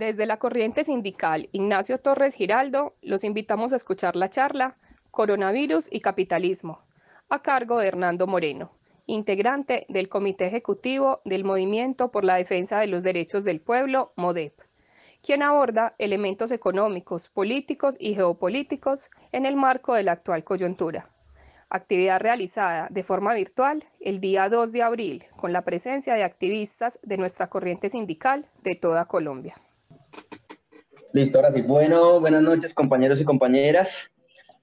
Desde la corriente sindical Ignacio Torres Giraldo, los invitamos a escuchar la charla Coronavirus y Capitalismo, a cargo de Hernando Moreno, integrante del Comité Ejecutivo del Movimiento por la Defensa de los Derechos del Pueblo, MODEP, quien aborda elementos económicos, políticos y geopolíticos en el marco de la actual coyuntura. Actividad realizada de forma virtual el día 2 de abril, con la presencia de activistas de nuestra corriente sindical de toda Colombia. Listo, ahora sí. Bueno, buenas noches, compañeros y compañeras.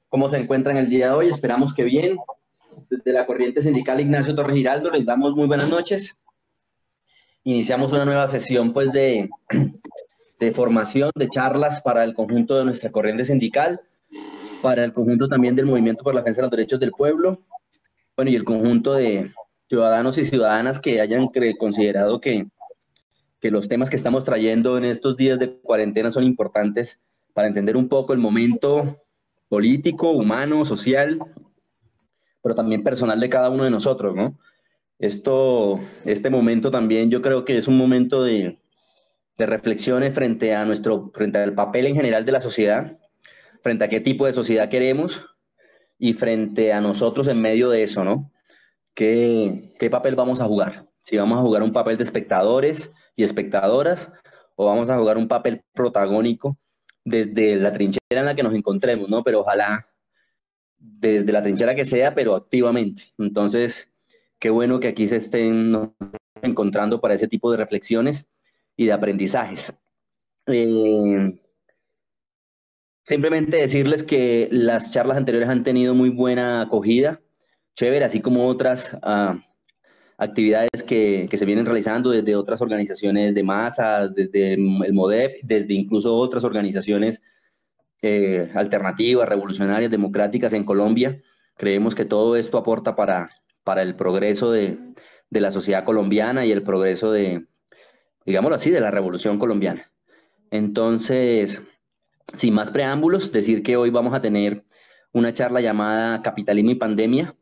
¿Cómo se encuentran el día de hoy? Esperamos que bien. Desde la corriente sindical Ignacio Torres Giraldo les damos muy buenas noches. Iniciamos una nueva sesión pues de formación, de charlas para el conjunto de nuestra corriente sindical, para el conjunto también del Movimiento por la Defensa de los Derechos del Pueblo, bueno, y el conjunto de ciudadanos y ciudadanas que hayan considerado que los temas que estamos trayendo en estos días de cuarentena son importantes para entender un poco el momento político, humano, social, pero también personal de cada uno de nosotros, ¿no? Este momento también yo creo que es un momento de reflexiones frente al papel en general de la sociedad, frente a qué tipo de sociedad queremos y frente a nosotros en medio de eso, ¿no? ¿Qué papel vamos a jugar? Si vamos a jugar un papel de espectadores y espectadoras o vamos a jugar un papel protagónico desde la trinchera en la que nos encontremos, ¿no? Pero ojalá desde la trinchera que sea, pero activamente. Entonces, qué bueno que aquí se estén encontrando para ese tipo de reflexiones y de aprendizajes. Simplemente decirles que las charlas anteriores han tenido muy buena acogida, chévere, así como otras actividades que se vienen realizando desde otras organizaciones de masas, desde el MODEP, desde incluso otras organizaciones alternativas, revolucionarias, democráticas en Colombia. Creemos que todo esto aporta para el progreso de la sociedad colombiana y el progreso digámoslo así, de la revolución colombiana. Entonces, sin más preámbulos, decir que hoy vamos a tener una charla llamada Capitalismo y Pandemia.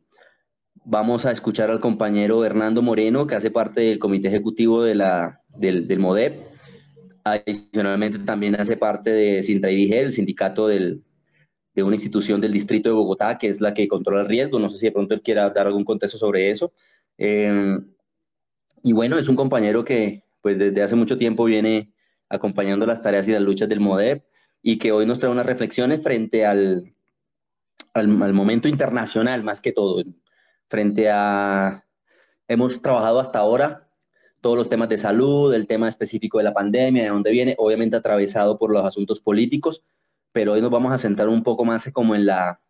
Vamos a escuchar al compañero Hernando Moreno, que hace parte del comité ejecutivo del MODEP. Adicionalmente también hace parte de Sintra y Vigel, el sindicato de una institución del distrito de Bogotá, que es la que controla el riesgo. No sé si de pronto él quiera dar algún contexto sobre eso. Y bueno, es un compañero que pues desde hace mucho tiempo viene acompañando las tareas y las luchas del MODEP y que hoy nos trae unas reflexiones frente al momento internacional, más que todo, frente a... Hemos trabajado hasta ahora todos los temas de salud, el tema específico de la pandemia, de dónde viene, obviamente atravesado por los asuntos políticos, pero hoy nos vamos a centrar un poco más como en la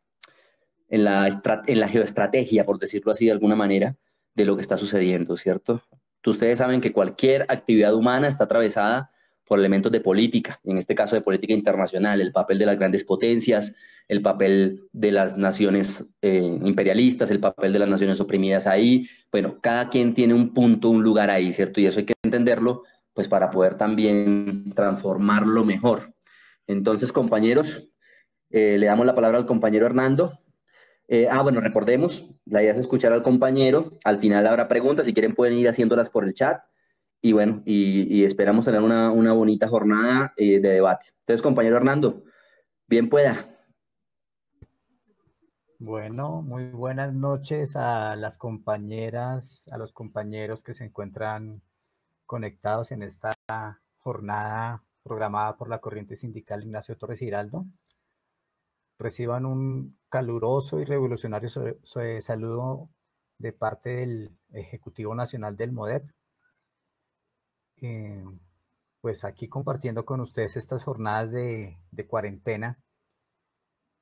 geoestrategia, por decirlo así de alguna manera, de lo que está sucediendo, ¿cierto? Ustedes saben que cualquier actividad humana está atravesada por elementos de política, en este caso de política internacional, el papel de las grandes potencias, el papel de las naciones imperialistas, el papel de las naciones oprimidas ahí. Bueno, cada quien tiene un punto, un lugar ahí, ¿cierto? Y eso hay que entenderlo, pues para poder también transformarlo mejor. Entonces, compañeros, le damos la palabra al compañero Hernando. Bueno, recordemos, la idea es escuchar al compañero, al final habrá preguntas, si quieren pueden ir haciéndolas por el chat, y bueno, y esperamos tener una bonita jornada de debate. Entonces, compañero Hernando, bien pueda. Bueno, muy buenas noches a las compañeras, a los compañeros que se encuentran conectados en esta jornada programada por la Corriente Sindical Ignacio Torres Giraldo. Reciban un caluroso y revolucionario saludo de parte del Ejecutivo Nacional del MODEP. Pues aquí compartiendo con ustedes estas jornadas de cuarentena,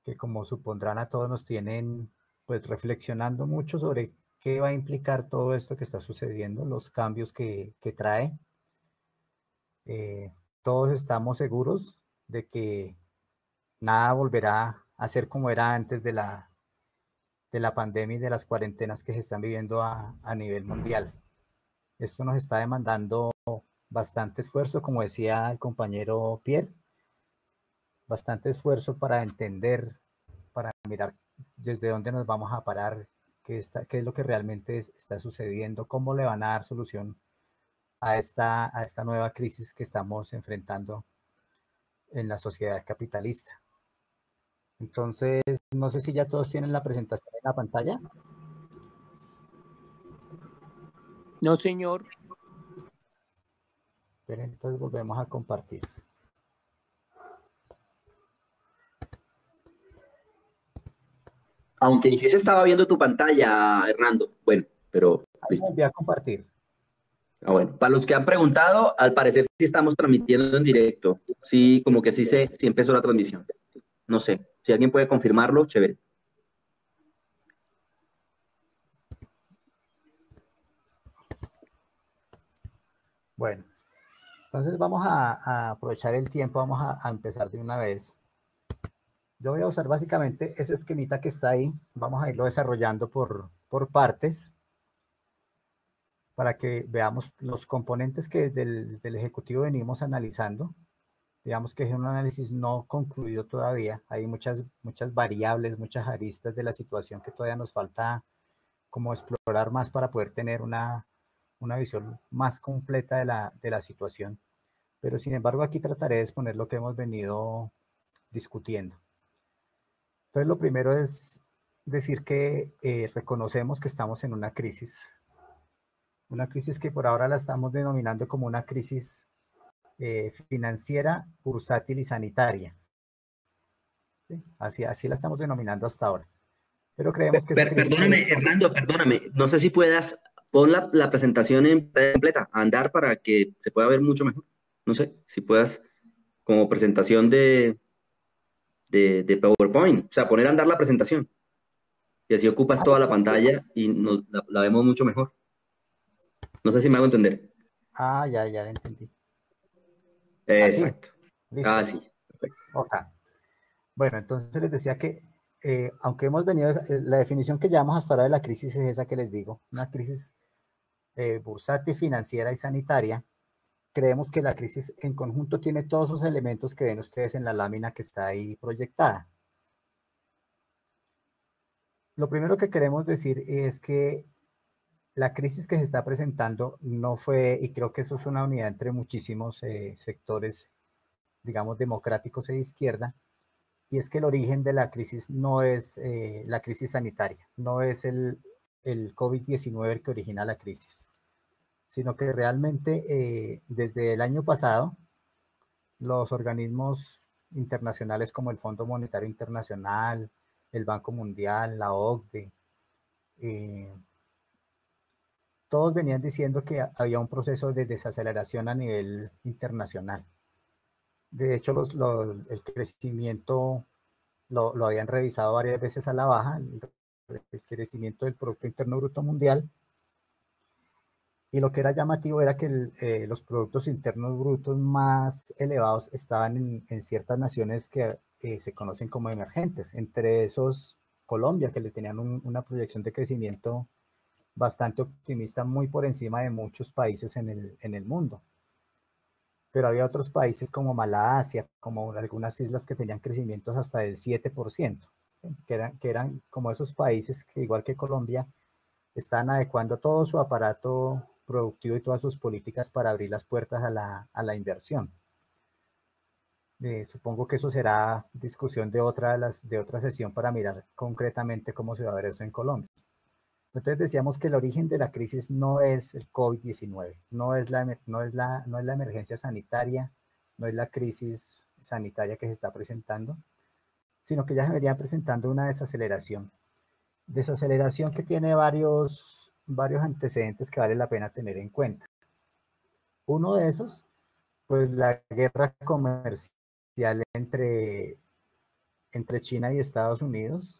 que como supondrán a todos nos tienen pues reflexionando mucho sobre qué va a implicar todo esto que está sucediendo, los cambios que trae. Todos estamos seguros de que nada volverá a ser como era antes de la pandemia y de las cuarentenas que se están viviendo a nivel mundial. Esto nos está demandando bastante esfuerzo, como decía el compañero Pierre, bastante esfuerzo para entender, para mirar desde dónde nos vamos a parar, qué es lo que realmente está sucediendo, cómo le van a dar solución a esta nueva crisis que estamos enfrentando en la sociedad capitalista. Entonces, no sé si ya todos tienen la presentación en la pantalla. No, señor. Pero entonces volvemos a compartir. Aunque sí se estaba viendo tu pantalla, Hernando. Bueno, pero listo. Voy a compartir. Bueno, para los que han preguntado, al parecer sí estamos transmitiendo en directo. Sí, como que sí empezó la transmisión. No sé, si alguien puede confirmarlo, chévere. Bueno, entonces vamos a aprovechar el tiempo, vamos a empezar de una vez. Yo voy a usar básicamente ese esquemita que está ahí, vamos a irlo desarrollando por partes para que veamos los componentes que desde el Ejecutivo venimos analizando. Digamos que es un análisis no concluido todavía, hay muchas variables, muchas aristas de la situación que todavía nos falta como explorar más para poder tener una visión más completa de la situación. Pero sin embargo aquí trataré de exponer lo que hemos venido discutiendo. Entonces lo primero es decir que reconocemos que estamos en una crisis que por ahora la estamos denominando como una crisis financiera, bursátil y sanitaria. ¿Sí? Así la estamos denominando hasta ahora. Pero creemos que esa crisis... Perdóname, Hernando, perdóname. No sé si puedas pon la presentación en completa, a andar para que se pueda ver mucho mejor. No sé, si puedas, como presentación de PowerPoint, o sea, poner a andar la presentación. Y así ocupas toda la pantalla y la vemos mucho mejor. No sé si me hago entender. Ah, ya la entendí. Exacto. Listo. Ah, sí. Perfecto. Ok. Bueno, entonces les decía que, aunque hemos venido, la definición que llamamos hasta ahora de la crisis es esa que les digo, una crisis bursátil, financiera y sanitaria. Creemos que la crisis en conjunto tiene todos esos elementos que ven ustedes en la lámina que está ahí proyectada. Lo primero que queremos decir es que la crisis que se está presentando no fue, y creo que eso es una unidad entre muchísimos sectores, digamos, democráticos e de izquierda, y es que el origen de la crisis no es la crisis sanitaria, no es el COVID-19 el que origina la crisis, sino que realmente desde el año pasado los organismos internacionales como el Fondo Monetario Internacional, el Banco Mundial, la OCDE, todos venían diciendo que había un proceso de desaceleración a nivel internacional. De hecho, el crecimiento lo habían revisado varias veces a la baja, el crecimiento del Producto Interno Bruto Mundial, y lo que era llamativo era que los productos internos brutos más elevados estaban en ciertas naciones que se conocen como emergentes, entre esos Colombia, que le tenían una proyección de crecimiento bastante optimista, muy por encima de muchos países en el mundo. Pero había otros países como Malasia, como algunas islas que tenían crecimientos hasta del 7%, que eran como esos países que, igual que Colombia, están adecuando todo su aparato productivo y todas sus políticas para abrir las puertas a la inversión. Supongo que eso será discusión de otra sesión para mirar concretamente cómo se va a ver eso en Colombia. Entonces decíamos que el origen de la crisis no es el COVID-19, no es la emergencia sanitaria, no es la crisis sanitaria que se está presentando, sino que ya se venía presentando una desaceleración. Desaceleración que tiene varios antecedentes que vale la pena tener en cuenta. Uno de esos, pues la guerra comercial entre China y Estados Unidos,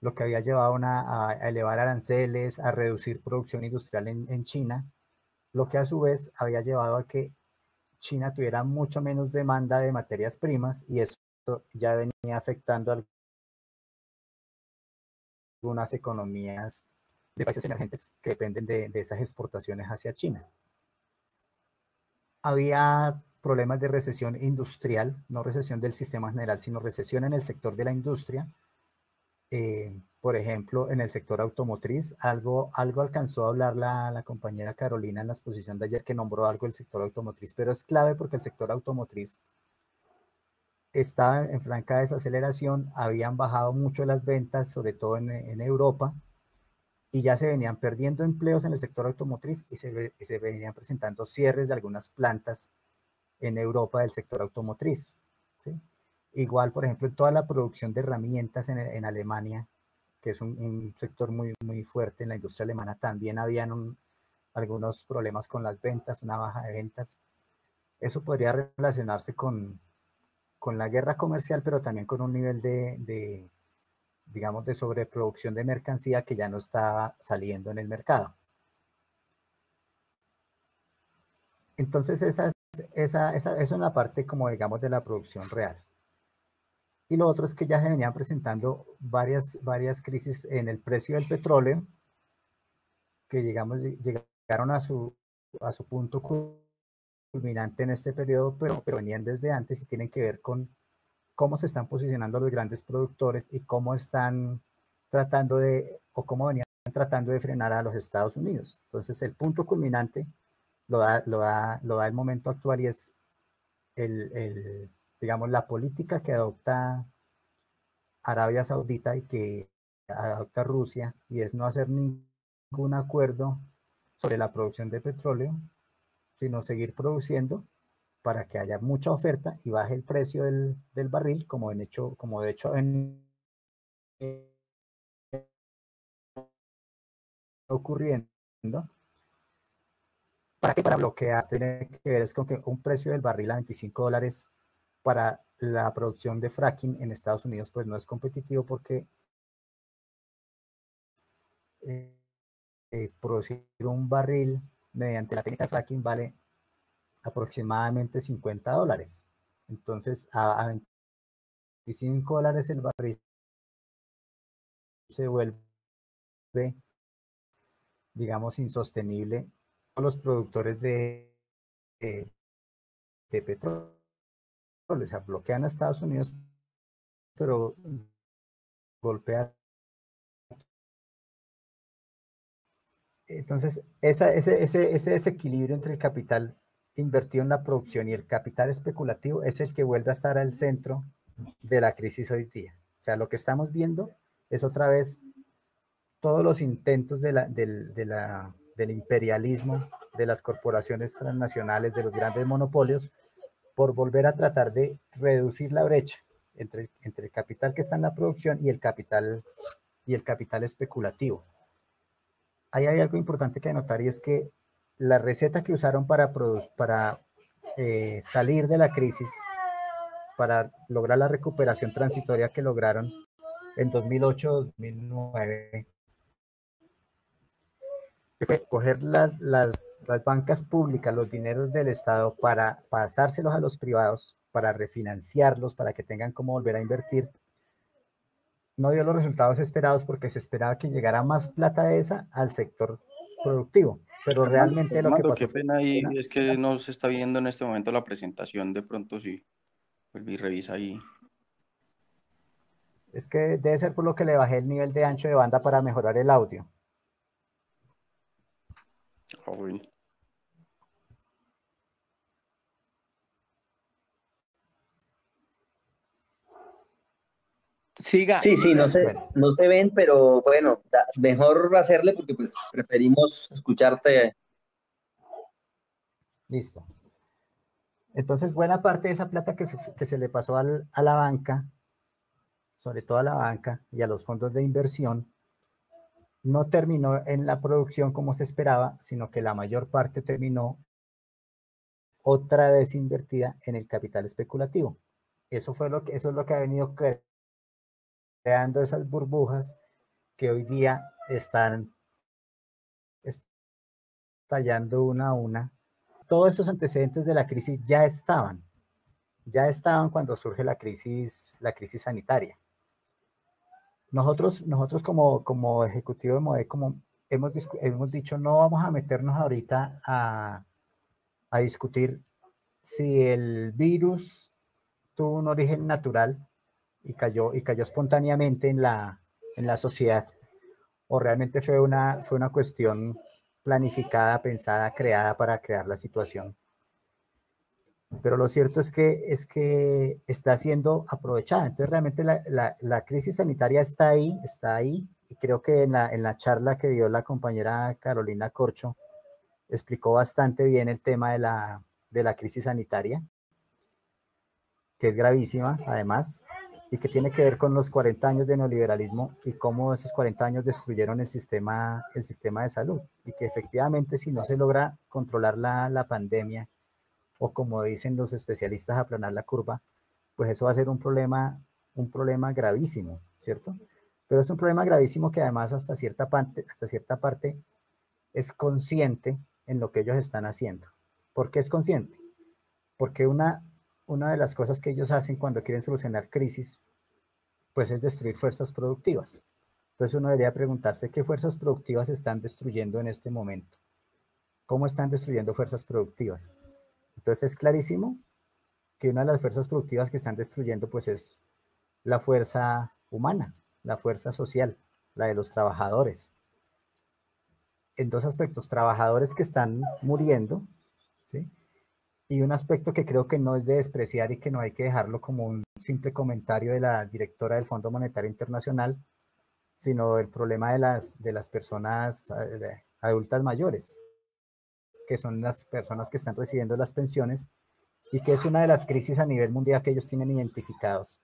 lo que había llevado a elevar aranceles, a reducir producción industrial en China, lo que a su vez había llevado a que China tuviera mucho menos demanda de materias primas, y eso ya venía afectando a algunas economías de países emergentes que dependen de esas exportaciones hacia China. Había problemas de recesión industrial, no recesión del sistema general, sino recesión en el sector de la industria. Por ejemplo, en el sector automotriz, algo alcanzó a hablar la compañera Carolina en la exposición de ayer, que nombró algo del sector automotriz, pero es clave porque el sector automotriz estaba en franca desaceleración, habían bajado mucho las ventas, sobre todo en Europa, y ya se venían perdiendo empleos en el sector automotriz y se venían presentando cierres de algunas plantas en Europa del sector automotriz, ¿sí? Igual, por ejemplo, en toda la producción de herramientas en Alemania, que es un sector muy, muy fuerte en la industria alemana, también habían algunos problemas con las ventas, una baja de ventas. Eso podría relacionarse con la guerra comercial, pero también con un nivel digamos, de sobreproducción de mercancía que ya no estaba saliendo en el mercado. Entonces, esa es una parte, como digamos, de la producción real. Y lo otro es que ya se venían presentando varias crisis en el precio del petróleo, que llegaron a su punto culminante en este periodo, pero venían desde antes y tienen que ver con cómo se están posicionando los grandes productores y cómo están tratando cómo venían tratando de frenar a los Estados Unidos. Entonces, el punto culminante lo da el momento actual, y es digamos, la política que adopta Arabia Saudita y que adopta Rusia, y es no hacer ningún acuerdo sobre la producción de petróleo, sino seguir produciendo para que haya mucha oferta y baje el precio del barril, como de hecho ocurriendo. Para bloquear, tiene que ver es con que un precio del barril a $25 para la producción de fracking en Estados Unidos pues no es competitivo, porque producir un barril mediante la técnica de fracking vale aproximadamente $50. Entonces, a $25 el barril se vuelve, digamos, insostenible a los productores de petróleo. O sea, bloquean a Estados Unidos, pero golpea. Entonces, ese desequilibrio entre el capital invertido en la producción y el capital especulativo es el que vuelve a estar al centro de la crisis hoy día. O sea, lo que estamos viendo es otra vez todos los intentos del imperialismo, de las corporaciones transnacionales, de los grandes monopolios, por volver a tratar de reducir la brecha entre el capital que está en la producción y el capital especulativo. Ahí hay algo importante que anotar, y es que la receta que usaron para salir de la crisis, para lograr la recuperación transitoria que lograron en 2008-2009, fue coger las bancas públicas, los dineros del Estado, para pasárselos a los privados, para refinanciarlos, para que tengan cómo volver a invertir. No dio los resultados esperados, porque se esperaba que llegara más plata de esa al sector productivo, pero realmente lo que pasó qué pena ahí, es que no se está viendo en este momento la presentación. De pronto sí, vuelve y revisa ahí. Es que debe ser por lo que le bajé el nivel de ancho de banda para mejorar el audio. Bueno. Siga. Sí, no se ven, pero bueno, mejor hacerle, porque pues preferimos escucharte. Listo. Entonces, buena parte de esa plata que se le pasó a la banca, sobre todo a la banca y a los fondos de inversión, no terminó en la producción como se esperaba, sino que la mayor parte terminó otra vez invertida en el capital especulativo. Eso es lo que ha venido creando esas burbujas que hoy día están estallando una a una. Todos esos antecedentes de la crisis ya estaban cuando surge la crisis sanitaria. Nosotros como ejecutivo de Modecom hemos dicho, no vamos a meternos ahorita a discutir si el virus tuvo un origen natural y cayó espontáneamente en la sociedad, o realmente fue una cuestión planificada, pensada, creada para crear la situación. pero lo cierto es que está siendo aprovechada. Entonces realmente la crisis sanitaria está ahí, y creo que en la charla que dio la compañera Carolina Corcho explicó bastante bien el tema de la crisis sanitaria, que es gravísima además, y que tiene que ver con los 40 años de neoliberalismo y cómo esos 40 años destruyeron el sistema de salud, y que efectivamente si no se logra controlar la pandemia, o como dicen los especialistas, aplanar la curva, pues eso va a ser un problema gravísimo, ¿cierto? Pero es un problema gravísimo que además hasta cierta parte es consciente en lo que ellos están haciendo. ¿Por qué es consciente? Porque una de las cosas que ellos hacen cuando quieren solucionar crisis, pues es destruir fuerzas productivas. Entonces uno debería preguntarse qué fuerzas productivas están destruyendo en este momento. ¿Cómo están destruyendo fuerzas productivas? Entonces es clarísimo que una de las fuerzas productivas que están destruyendo pues es la fuerza humana, la fuerza social, la de los trabajadores. En dos aspectos: trabajadores que están muriendo, ¿sí? Y un aspecto que creo que no es de despreciar y que no hay que dejarlo como un simple comentario de la directora del Fondo Monetario Internacional, sino el problema de las personas adultas mayores, que son las personas que están recibiendo las pensiones, y que es una de las crisis a nivel mundial que ellos tienen identificados,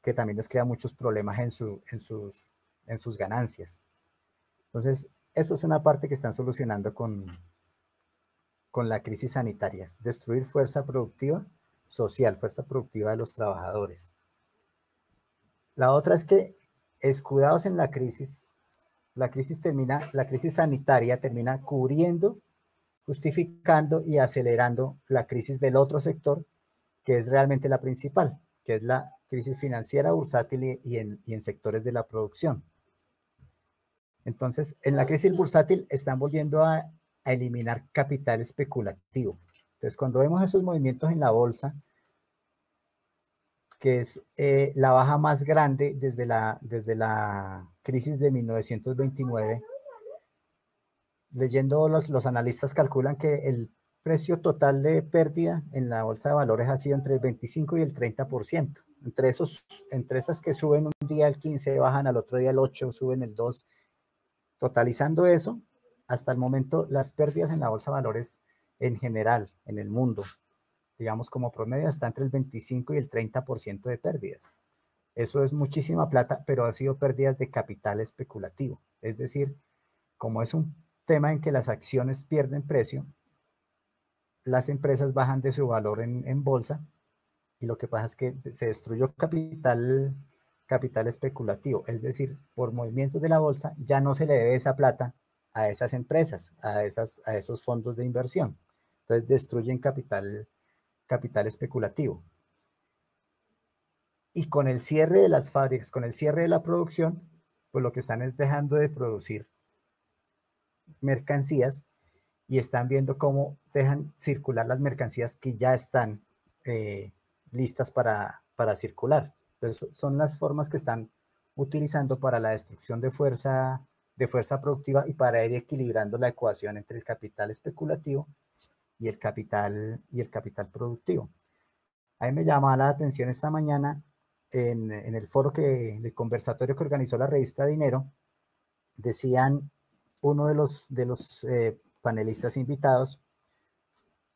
que también les crea muchos problemas en sus ganancias. Entonces, eso es una parte que están solucionando con la crisis sanitaria: destruir fuerza productiva social, fuerza productiva de los trabajadores. La otra es que, escudados en la crisis sanitaria termina cubriendo, justificando y acelerando la crisis del otro sector, que es realmente la principal, que es la crisis financiera, bursátil y en sectores de la producción. Entonces, en la crisis bursátil están volviendo a eliminar capital especulativo. Entonces, cuando vemos esos movimientos en la bolsa, que es la baja más grande desde la crisis de 1929, leyendo los analistas calculan que el precio total de pérdida en la bolsa de valores ha sido entre el 25 y el 30%. Entre esas que suben un día el 15, bajan al otro día el 8, suben el 2. Totalizando eso, hasta el momento las pérdidas en la bolsa de valores en general, en el mundo, digamos como promedio, está entre el 25 y el 30% de pérdidas. Eso es muchísima plata, pero ha sido pérdidas de capital especulativo. Es decir, como es un tema en que las acciones pierden precio, las empresas bajan de su valor en bolsa, y lo que pasa es que se destruyó capital especulativo. Es decir, por movimientos de la bolsa ya no se le debe esa plata a esas empresas, a esos fondos de inversión. Entonces destruyen capital especulativo. Y con el cierre de las fábricas, con el cierre de la producción, pues lo que están es dejando de producir mercancías, y están viendo cómo dejan circular las mercancías que ya están listas para circular. Entonces, son las formas que están utilizando para la destrucción de fuerza productiva, y para ir equilibrando la ecuación entre el capital especulativo y el capital productivo. A mí me llamaba la atención esta mañana en el foro el conversatorio que organizó la revista Dinero. Decían uno de los panelistas invitados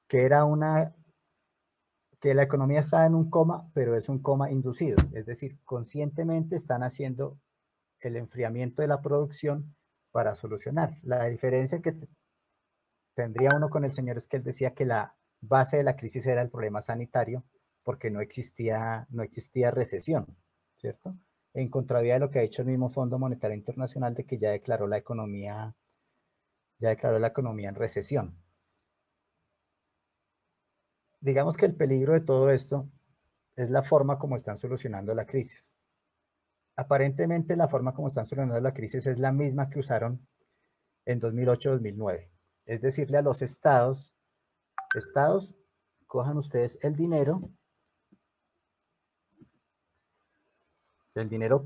que la economía estaba en un coma, pero es un coma inducido, es decir, conscientemente están haciendo el enfriamiento de la producción para solucionar. La diferencia que tendría uno con el señor es que él decía que la base de la crisis era el problema sanitario, porque no existía recesión, ¿cierto? En contravía de lo que ha dicho el mismo Fondo Monetario Internacional, de que ya declaró la economía en recesión. Digamos que el peligro de todo esto es la forma como están solucionando la crisis. Aparentemente la forma como están solucionando la crisis es la misma que usaron en 2008-2009. Es decirle a los estados, cojan ustedes el dinero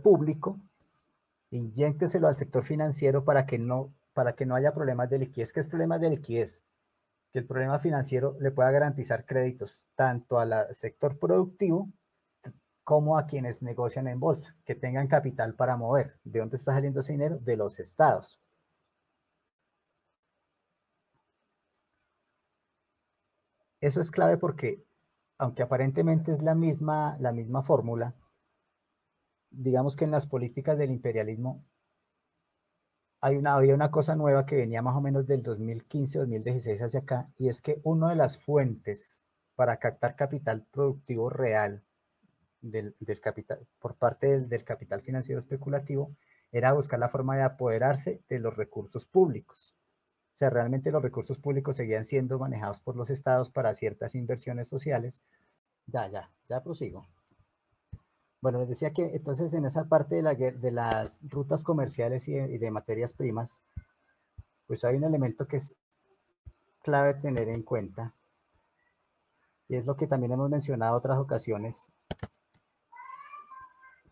público, inyécteselo al sector financiero para que no haya problemas de liquidez. ¿Qué es problemas de liquidez? que el problema financiero le pueda garantizar créditos tanto al sector productivo como a quienes negocian en bolsa, que tengan capital para mover. ¿De dónde está saliendo ese dinero? De los estados. Eso es clave porque, aunque aparentemente es la misma fórmula, digamos que en las políticas del imperialismo había una cosa nueva que venía más o menos del 2015-2016 hacia acá, y es que una de las fuentes para captar capital productivo real del capital, por parte del capital financiero especulativo, era buscar la forma de apoderarse de los recursos públicos. O sea, realmente los recursos públicos seguían siendo manejados por los estados para ciertas inversiones sociales. Ya prosigo. Bueno, les decía que entonces en esa parte de las rutas comerciales y de materias primas, pues hay un elemento que es clave tener en cuenta, y es lo que también hemos mencionado en otras ocasiones,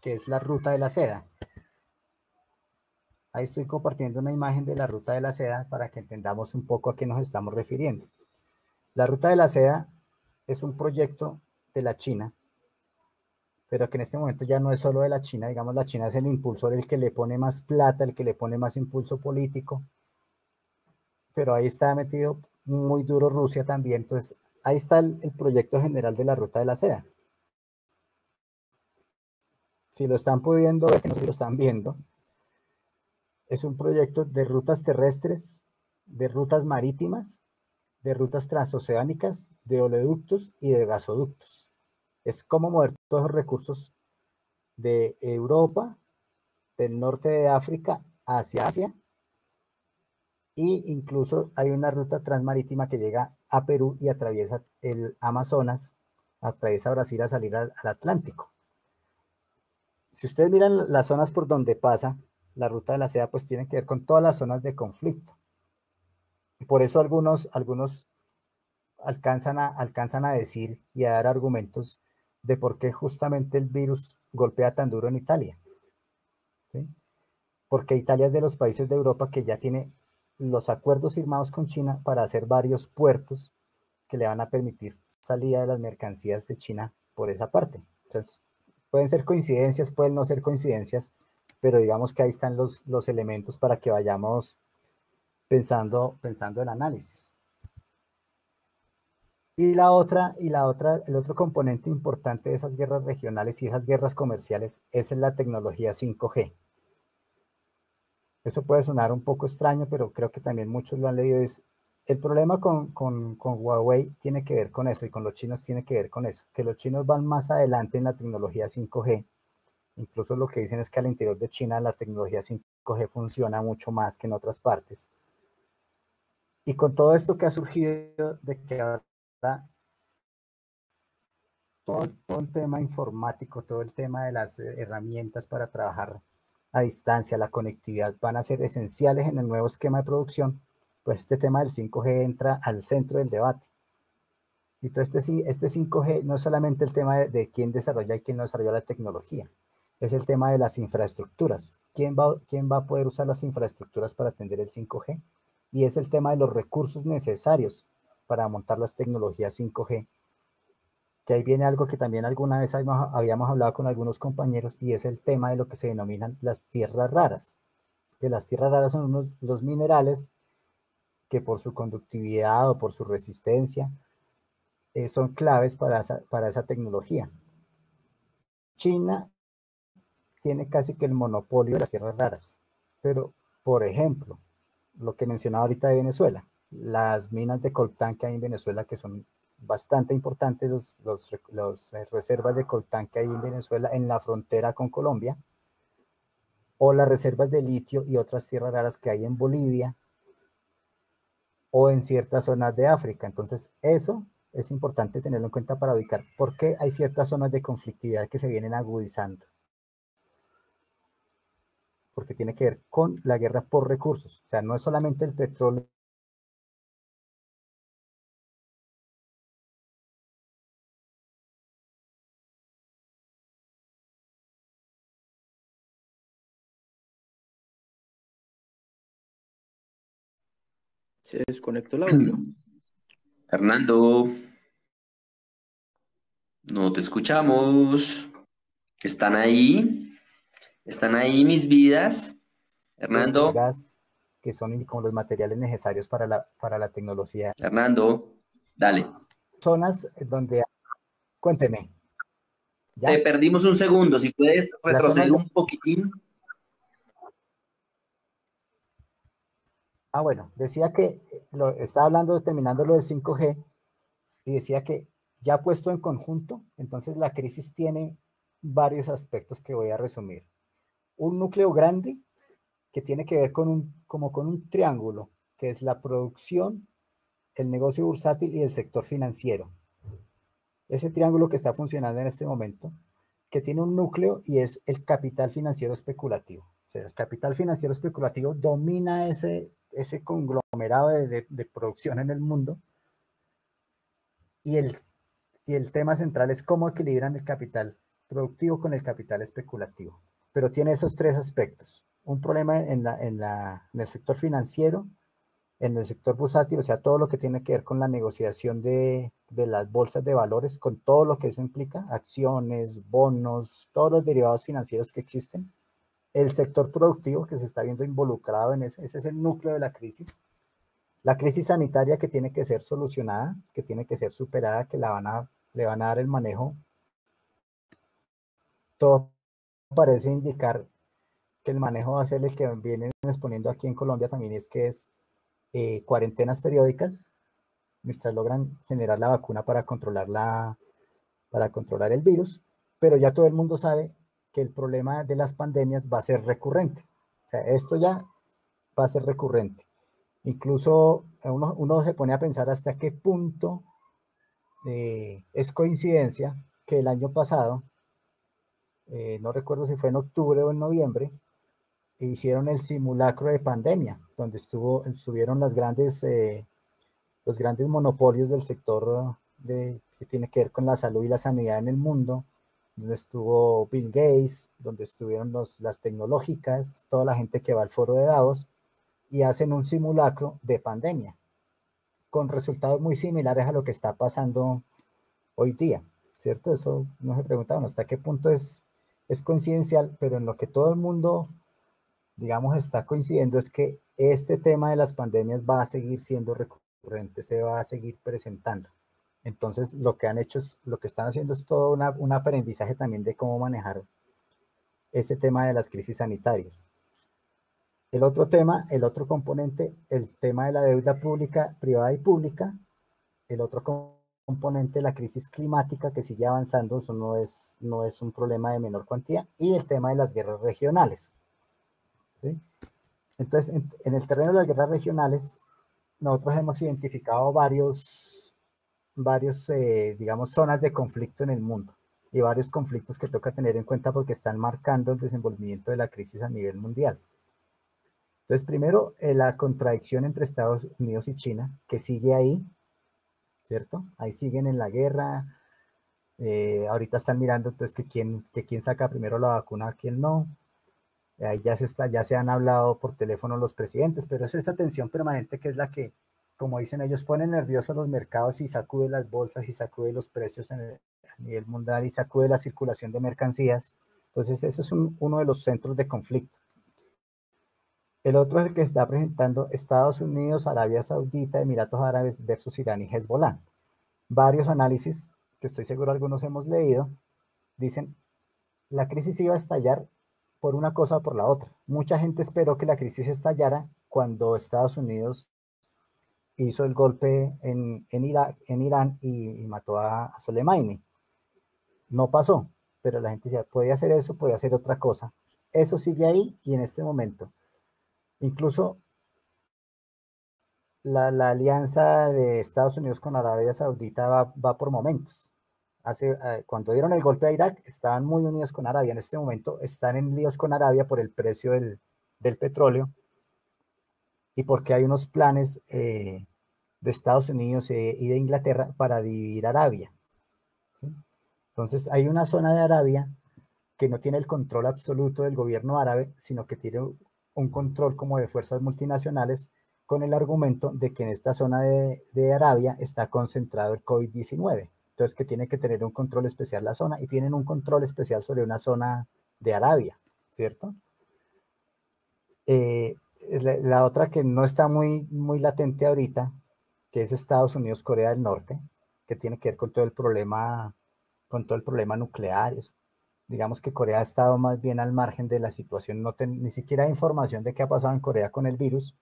que es la ruta de la seda. Ahí estoy compartiendo una imagen de la ruta de la seda para que entendamos un poco a qué nos estamos refiriendo. La ruta de la seda es un proyecto de la China, pero que en este momento ya no es solo de la China. Digamos, la China es el impulsor, el que le pone más plata, el que le pone más impulso político, pero ahí está metido muy duro Rusia también. Entonces, ahí está el proyecto general de la ruta de la seda. Si lo están pudiendo ver, que no se lo están viendo, es un proyecto de rutas terrestres, de rutas marítimas, de rutas transoceánicas, de oleoductos y de gasoductos. Es como mover todos los recursos de Europa, del norte de África hacia Asia, e incluso hay una ruta transmarítima que llega a Perú y atraviesa el Amazonas, atraviesa Brasil a salir al Atlántico. Si ustedes miran las zonas por donde pasa la ruta de la seda, pues tiene que ver con todas las zonas de conflicto. Y por eso algunos alcanzan a decir y a dar argumentos de por qué justamente el virus golpea tan duro en Italia, ¿sí? Porque Italia es de los países de Europa que ya tiene los acuerdos firmados con China para hacer varios puertos que le van a permitir salida de las mercancías de China por esa parte. Entonces, pueden ser coincidencias, pueden no ser coincidencias, pero digamos que ahí están los elementos para que vayamos pensando el análisis. El otro componente importante de esas guerras regionales y esas guerras comerciales es en la tecnología 5G. Eso puede sonar un poco extraño, pero creo que también muchos lo han leído. El problema con Huawei tiene que ver con eso, y con los chinos tiene que ver con eso, que los chinos van más adelante en la tecnología 5G. Incluso lo que dicen es que al interior de China la tecnología 5G funciona mucho más que en otras partes. Y con todo esto que ha surgido de que ahora todo el tema informático, todo el tema de las herramientas para trabajar a distancia, la conectividad, van a ser esenciales en el nuevo esquema de producción, pues este tema del 5G entra al centro del debate. Y todo este 5G no es solamente el tema de quién desarrolla y quién no desarrolla la tecnología, es el tema de las infraestructuras. ¿Quién va a poder usar las infraestructuras para atender el 5G? Y es el tema de los recursos necesarios para montar las tecnologías 5G, que ahí viene algo que también alguna vez habíamos hablado con algunos compañeros, y es el tema de lo que se denominan las tierras raras. Que las tierras raras son los minerales que por su conductividad o por su resistencia son claves para esa tecnología. China tiene casi que el monopolio de las tierras raras, pero por ejemplo, lo que mencionaba ahorita de Venezuela, las minas de coltán que hay en Venezuela, que son bastante importantes, las reservas de coltán que hay en Venezuela en la frontera con Colombia, o las reservas de litio y otras tierras raras que hay en Bolivia o en ciertas zonas de África. Entonces, eso es importante tenerlo en cuenta para ubicar por qué hay ciertas zonas de conflictividad que se vienen agudizando. Porque tiene que ver con la guerra por recursos. O sea, no es solamente el petróleo. Se desconectó el audio. Hernando, no te escuchamos. ¿Están ahí? ¿Están ahí mis vidas? Hernando, Gas, que son como los materiales necesarios para la tecnología. Hernando, dale. Zonas donde, cuénteme, Te ¿ya? perdimos un segundo. Si puedes Las zonas retroceder un poquitín. bueno, decía que estaba hablando, terminando lo del 5G, y decía que ya puesto en conjunto, entonces la crisis tiene varios aspectos que voy a resumir. Un núcleo grande que tiene que ver como con un triángulo, que es la producción, el negocio bursátil y el sector financiero. Ese triángulo que está funcionando en este momento, que tiene un núcleo y es el capital financiero especulativo. O sea, el capital financiero especulativo domina ese conglomerado de producción en el mundo, y el tema central es cómo equilibran el capital productivo con el capital especulativo. Pero tiene esos tres aspectos. Un problema en el sector financiero, en el sector bursátil, o sea, todo lo que tiene que ver con la negociación de las bolsas de valores, con todo lo que eso implica, acciones, bonos, todos los derivados financieros que existen. El sector productivo que se está viendo involucrado en ese es el núcleo de la crisis. La crisis sanitaria que tiene que ser solucionada, que tiene que ser superada, que le van a dar el manejo. Todo parece indicar que el manejo va a ser el que vienen exponiendo aquí en Colombia también, es que es cuarentenas periódicas, mientras logran generar la vacuna para controlar el virus, pero ya todo el mundo sabe que el problema de las pandemias va a ser recurrente. O sea, esto ya va a ser recurrente. Incluso uno se pone a pensar hasta qué punto es coincidencia que el año pasado, no recuerdo si fue en octubre o en noviembre, hicieron el simulacro de pandemia, donde estuvieron los grandes monopolios del sector que tiene que ver con la salud y la sanidad en el mundo, donde estuvo Bill Gates, donde estuvieron las tecnológicas, toda la gente que va al foro de Davos, y hacen un simulacro de pandemia, con resultados muy similares a lo que está pasando hoy día, ¿cierto? Eso no se preguntaban hasta qué punto es coincidencial, pero en lo que todo el mundo, digamos, está coincidiendo es que este tema de las pandemias va a seguir siendo recurrente, se va a seguir presentando. Entonces, lo que están haciendo es todo un aprendizaje también de cómo manejar ese tema de las crisis sanitarias. El otro componente, el tema de la deuda pública, privada y pública. El otro componente, la crisis climática que sigue avanzando, eso no es un problema de menor cuantía. Y el tema de las guerras regionales, ¿sí? Entonces, en el terreno de las guerras regionales, nosotros hemos identificado digamos, zonas de conflicto en el mundo y varios conflictos que toca tener en cuenta porque están marcando el desenvolvimiento de la crisis a nivel mundial. Entonces, primero, la contradicción entre Estados Unidos y China, que sigue ahí, ¿cierto? Ahí siguen en la guerra. Ahorita están mirando entonces que quién saca primero la vacuna, quién no. Ahí ya se han hablado por teléfono los presidentes, pero es esa tensión permanente que es la que, como dicen ellos, pone nerviosos los mercados y sacude las bolsas y sacude los precios a nivel mundial y sacude la circulación de mercancías. Entonces, eso es uno de los centros de conflicto. El otro es el que está presentando Estados Unidos, Arabia Saudita, Emiratos Árabes versus Irán y Hezbollah. Varios análisis, que estoy seguro algunos hemos leído, dicen la crisis iba a estallar por una cosa o por la otra. Mucha gente esperó que la crisis estallara cuando Estados Unidos hizo el golpe en Irán y mató a Soleimani. No pasó, pero la gente decía, podía hacer eso, podía hacer otra cosa. Eso sigue ahí y en este momento. Incluso la alianza de Estados Unidos con Arabia Saudita va por momentos. Cuando dieron el golpe a Irak, estaban muy unidos con Arabia. En este momento están en líos con Arabia por el precio del petróleo y porque hay unos planes de Estados Unidos y de Inglaterra para dividir Arabia, ¿sí? Entonces hay una zona de Arabia que no tiene el control absoluto del gobierno árabe, sino que tiene un control como de fuerzas multinacionales con el argumento de que en esta zona de Arabia está concentrado el COVID-19. Entonces, que tiene que tener un control especial la zona, y tienen un control especial sobre una zona de Arabia, ¿cierto? La otra que no está muy latente ahorita, que es Estados Unidos, Corea del Norte, que tiene que ver con todo el problema nuclear. Digamos que Corea ha estado más bien al margen de la situación, ni siquiera hay información de qué ha pasado en Corea con el virus.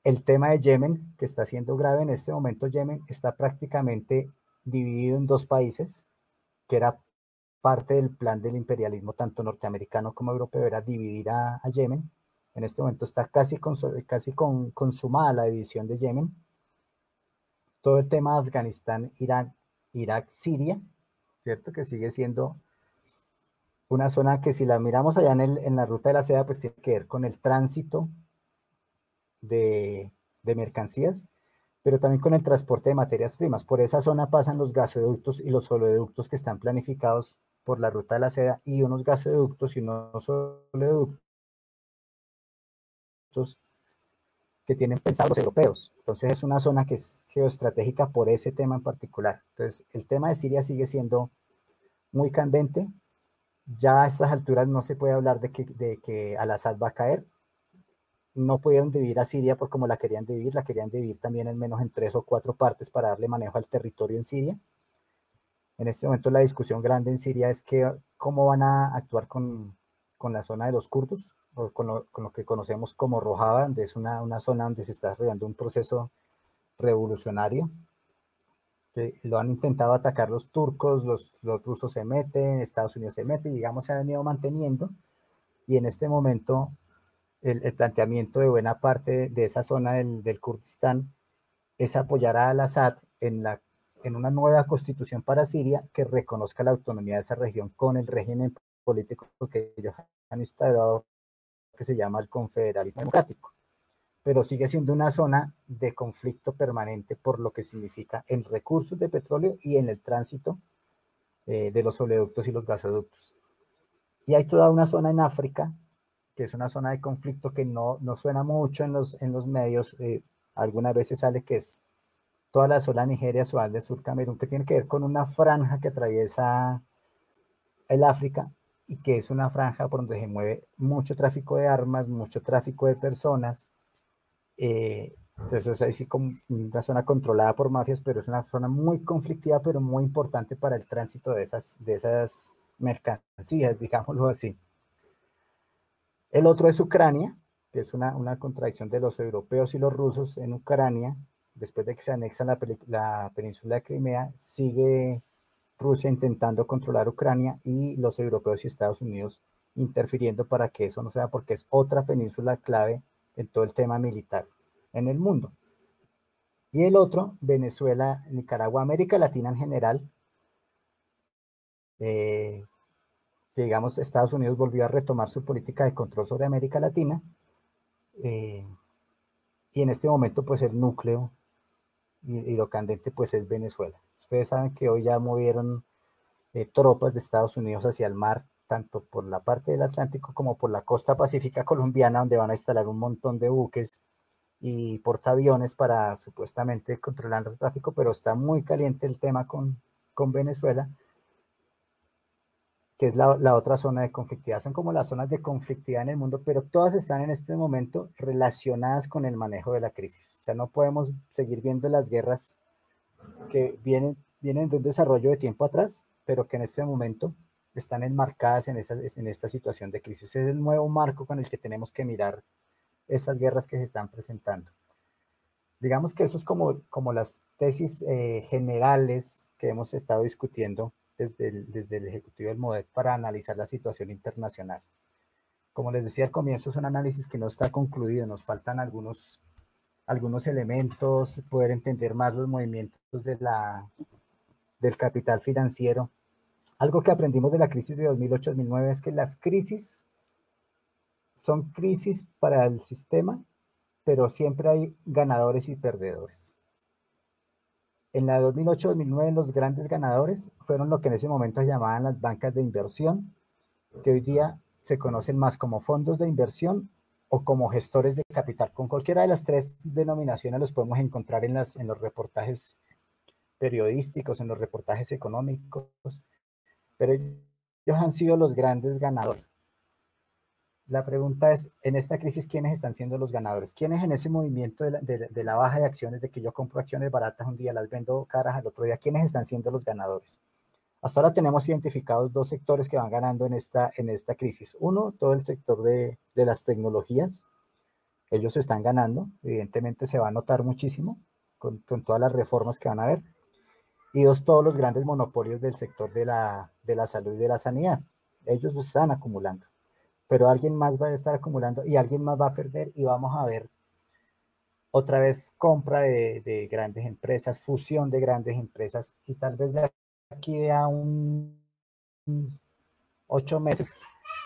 El tema de Yemen, que está siendo grave en este momento. Yemen está prácticamente dividido en dos países, que era parte del plan del imperialismo, tanto norteamericano como europeo, era dividir a Yemen. En este momento está casi consumada la división de Yemen. Todo el tema de Afganistán, Irán, Irak, Siria, ¿cierto? Que sigue siendo una zona que, si la miramos allá en la ruta de la seda, pues tiene que ver con el tránsito de mercancías, pero también con el transporte de materias primas. Por esa zona pasan los gasoductos y los oleoductos que están planificados por la ruta de la seda, y unos gasoductos y unos oleoductos que tienen pensados los europeos. Entonces es una zona que es geoestratégica por ese tema en particular. Entonces el tema de Siria sigue siendo muy candente. Ya a estas alturas no se puede hablar de que Al-Assad va a caer. No pudieron dividir a Siria por como la querían dividir también al menos en 3 o 4 partes para darle manejo al territorio en Siria. En este momento la discusión grande en Siria es que cómo van a actuar con la zona de los kurdos, o con lo que conocemos como Rojava, donde es una zona donde se está desarrollando un proceso revolucionario, que lo han intentado atacar los turcos, los rusos se meten, Estados Unidos se mete, y digamos se ha venido manteniendo, y en este momento el planteamiento de buena parte de esa zona del Kurdistán es apoyar a Al-Assad en una nueva constitución para Siria que reconozca la autonomía de esa región con el régimen político que ellos han instalado, que se llama el confederalismo democrático. Pero sigue siendo una zona de conflicto permanente por lo que significa en recursos de petróleo y en el tránsito de los oleoductos y los gasoductos. Y hay toda una zona en África, que es una zona de conflicto que no suena mucho en los medios. Algunas veces sale que es toda la zona Nigeria, Sudán del Sur, Camerún, que tiene que ver con una franja que atraviesa el África, y que es una franja por donde se mueve mucho tráfico de armas, mucho tráfico de personas. Entonces es así como una zona controlada por mafias, pero es una zona muy conflictiva, pero muy importante para el tránsito de esas mercancías, digámoslo así. El otro es Ucrania, que es una contradicción de los europeos y los rusos. En Ucrania, después de que se anexa la península de Crimea, sigue Rusia intentando controlar Ucrania, y los europeos y Estados Unidos interfiriendo para que eso no sea, porque es otra península clave en todo el tema militar en el mundo. Y el otro, Venezuela, Nicaragua, América Latina en general, que digamos Estados Unidos volvió a retomar su política de control sobre América Latina, y en este momento pues el núcleo y lo candente pues es Venezuela. Ustedes saben que hoy ya movieron tropas de Estados Unidos hacia el mar, tanto por la parte del Atlántico como por la costa pacífica colombiana, donde van a instalar un montón de buques y portaaviones para supuestamente controlar el tráfico, pero está muy caliente el tema con Venezuela, que es la otra zona de conflictividad. Son como las zonas de conflictividad en el mundo, pero todas están en este momento relacionadas con el manejo de la crisis. O sea, no podemos seguir viendo las guerras que vienen de un desarrollo de tiempo atrás, pero que en este momento están enmarcadas en esta situación de crisis. Es el nuevo marco con el que tenemos que mirar estas guerras que se están presentando. Digamos que eso es como las tesis generales que hemos estado discutiendo desde el Ejecutivo del MODET para analizar la situación internacional. Como les decía al comienzo, es un análisis que no está concluido, nos faltan algunos elementos, poder entender más los movimientos del capital financiero. Algo que aprendimos de la crisis de 2008-2009 es que las crisis son crisis para el sistema, pero siempre hay ganadores y perdedores. En la 2008-2009 los grandes ganadores fueron lo que en ese momento se llamaban las bancas de inversión, que hoy día se conocen más como fondos de inversión o como gestores de capital. Con cualquiera de las tres denominaciones los podemos encontrar en los reportajes periodísticos, en los reportajes económicos, pero ellos han sido los grandes ganadores. La pregunta es, en esta crisis, ¿quiénes están siendo los ganadores? ¿Quiénes en ese movimiento de la baja de acciones, de que yo compro acciones baratas un día, las vendo caras al otro día, ¿quiénes están siendo los ganadores? Hasta ahora tenemos identificados dos sectores que van ganando en esta crisis. Uno, todo el sector de las tecnologías. Ellos están ganando, evidentemente se va a notar muchísimo con todas las reformas que van a haber. Y dos, todos los grandes monopolios del sector de la salud y de la sanidad. Ellos están acumulando, pero alguien más va a estar acumulando y alguien más va a perder, y vamos a ver otra vez compra de grandes empresas, fusión de grandes empresas, y tal vez de aquí a 8 meses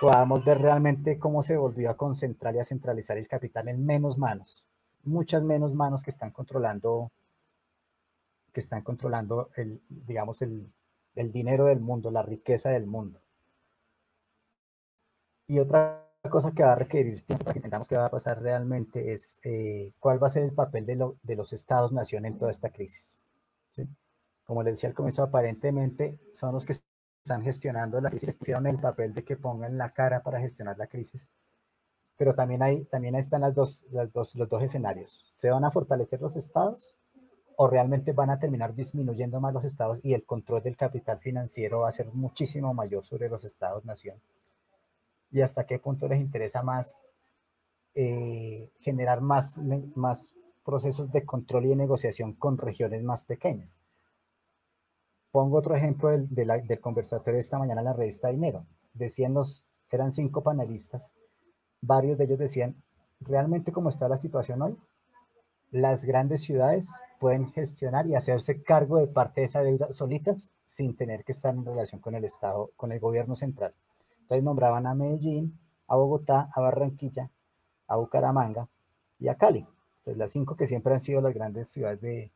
podamos ver realmente cómo se volvió a concentrar y a centralizar el capital en menos manos, muchas menos manos que están controlando digamos, el dinero del mundo, la riqueza del mundo. Y otra cosa que va a requerir tiempo para que entendamos qué va a pasar realmente es cuál va a ser el papel de los estados-nación en toda esta crisis, ¿sí? Como les decía al comienzo, aparentemente son los que están gestionando la crisis, les pusieron el papel de que pongan la cara para gestionar la crisis, pero también están los dos escenarios. ¿Se van a fortalecer los estados o realmente van a terminar disminuyendo más los estados y el control del capital financiero va a ser muchísimo mayor sobre los estados-nación? ¿Y hasta qué punto les interesa más generar más procesos de control y de negociación con regiones más pequeñas? Pongo otro ejemplo del conversatorio de esta mañana en la revista Dinero. Eran 5 panelistas, varios de ellos decían, realmente como está la situación hoy, las grandes ciudades pueden gestionar y hacerse cargo de parte de esa deuda solitas sin tener que estar en relación con el Estado, con el gobierno central. Entonces nombraban a Medellín, a Bogotá, a Barranquilla, a Bucaramanga y a Cali. Entonces las 5 que siempre han sido las grandes ciudades de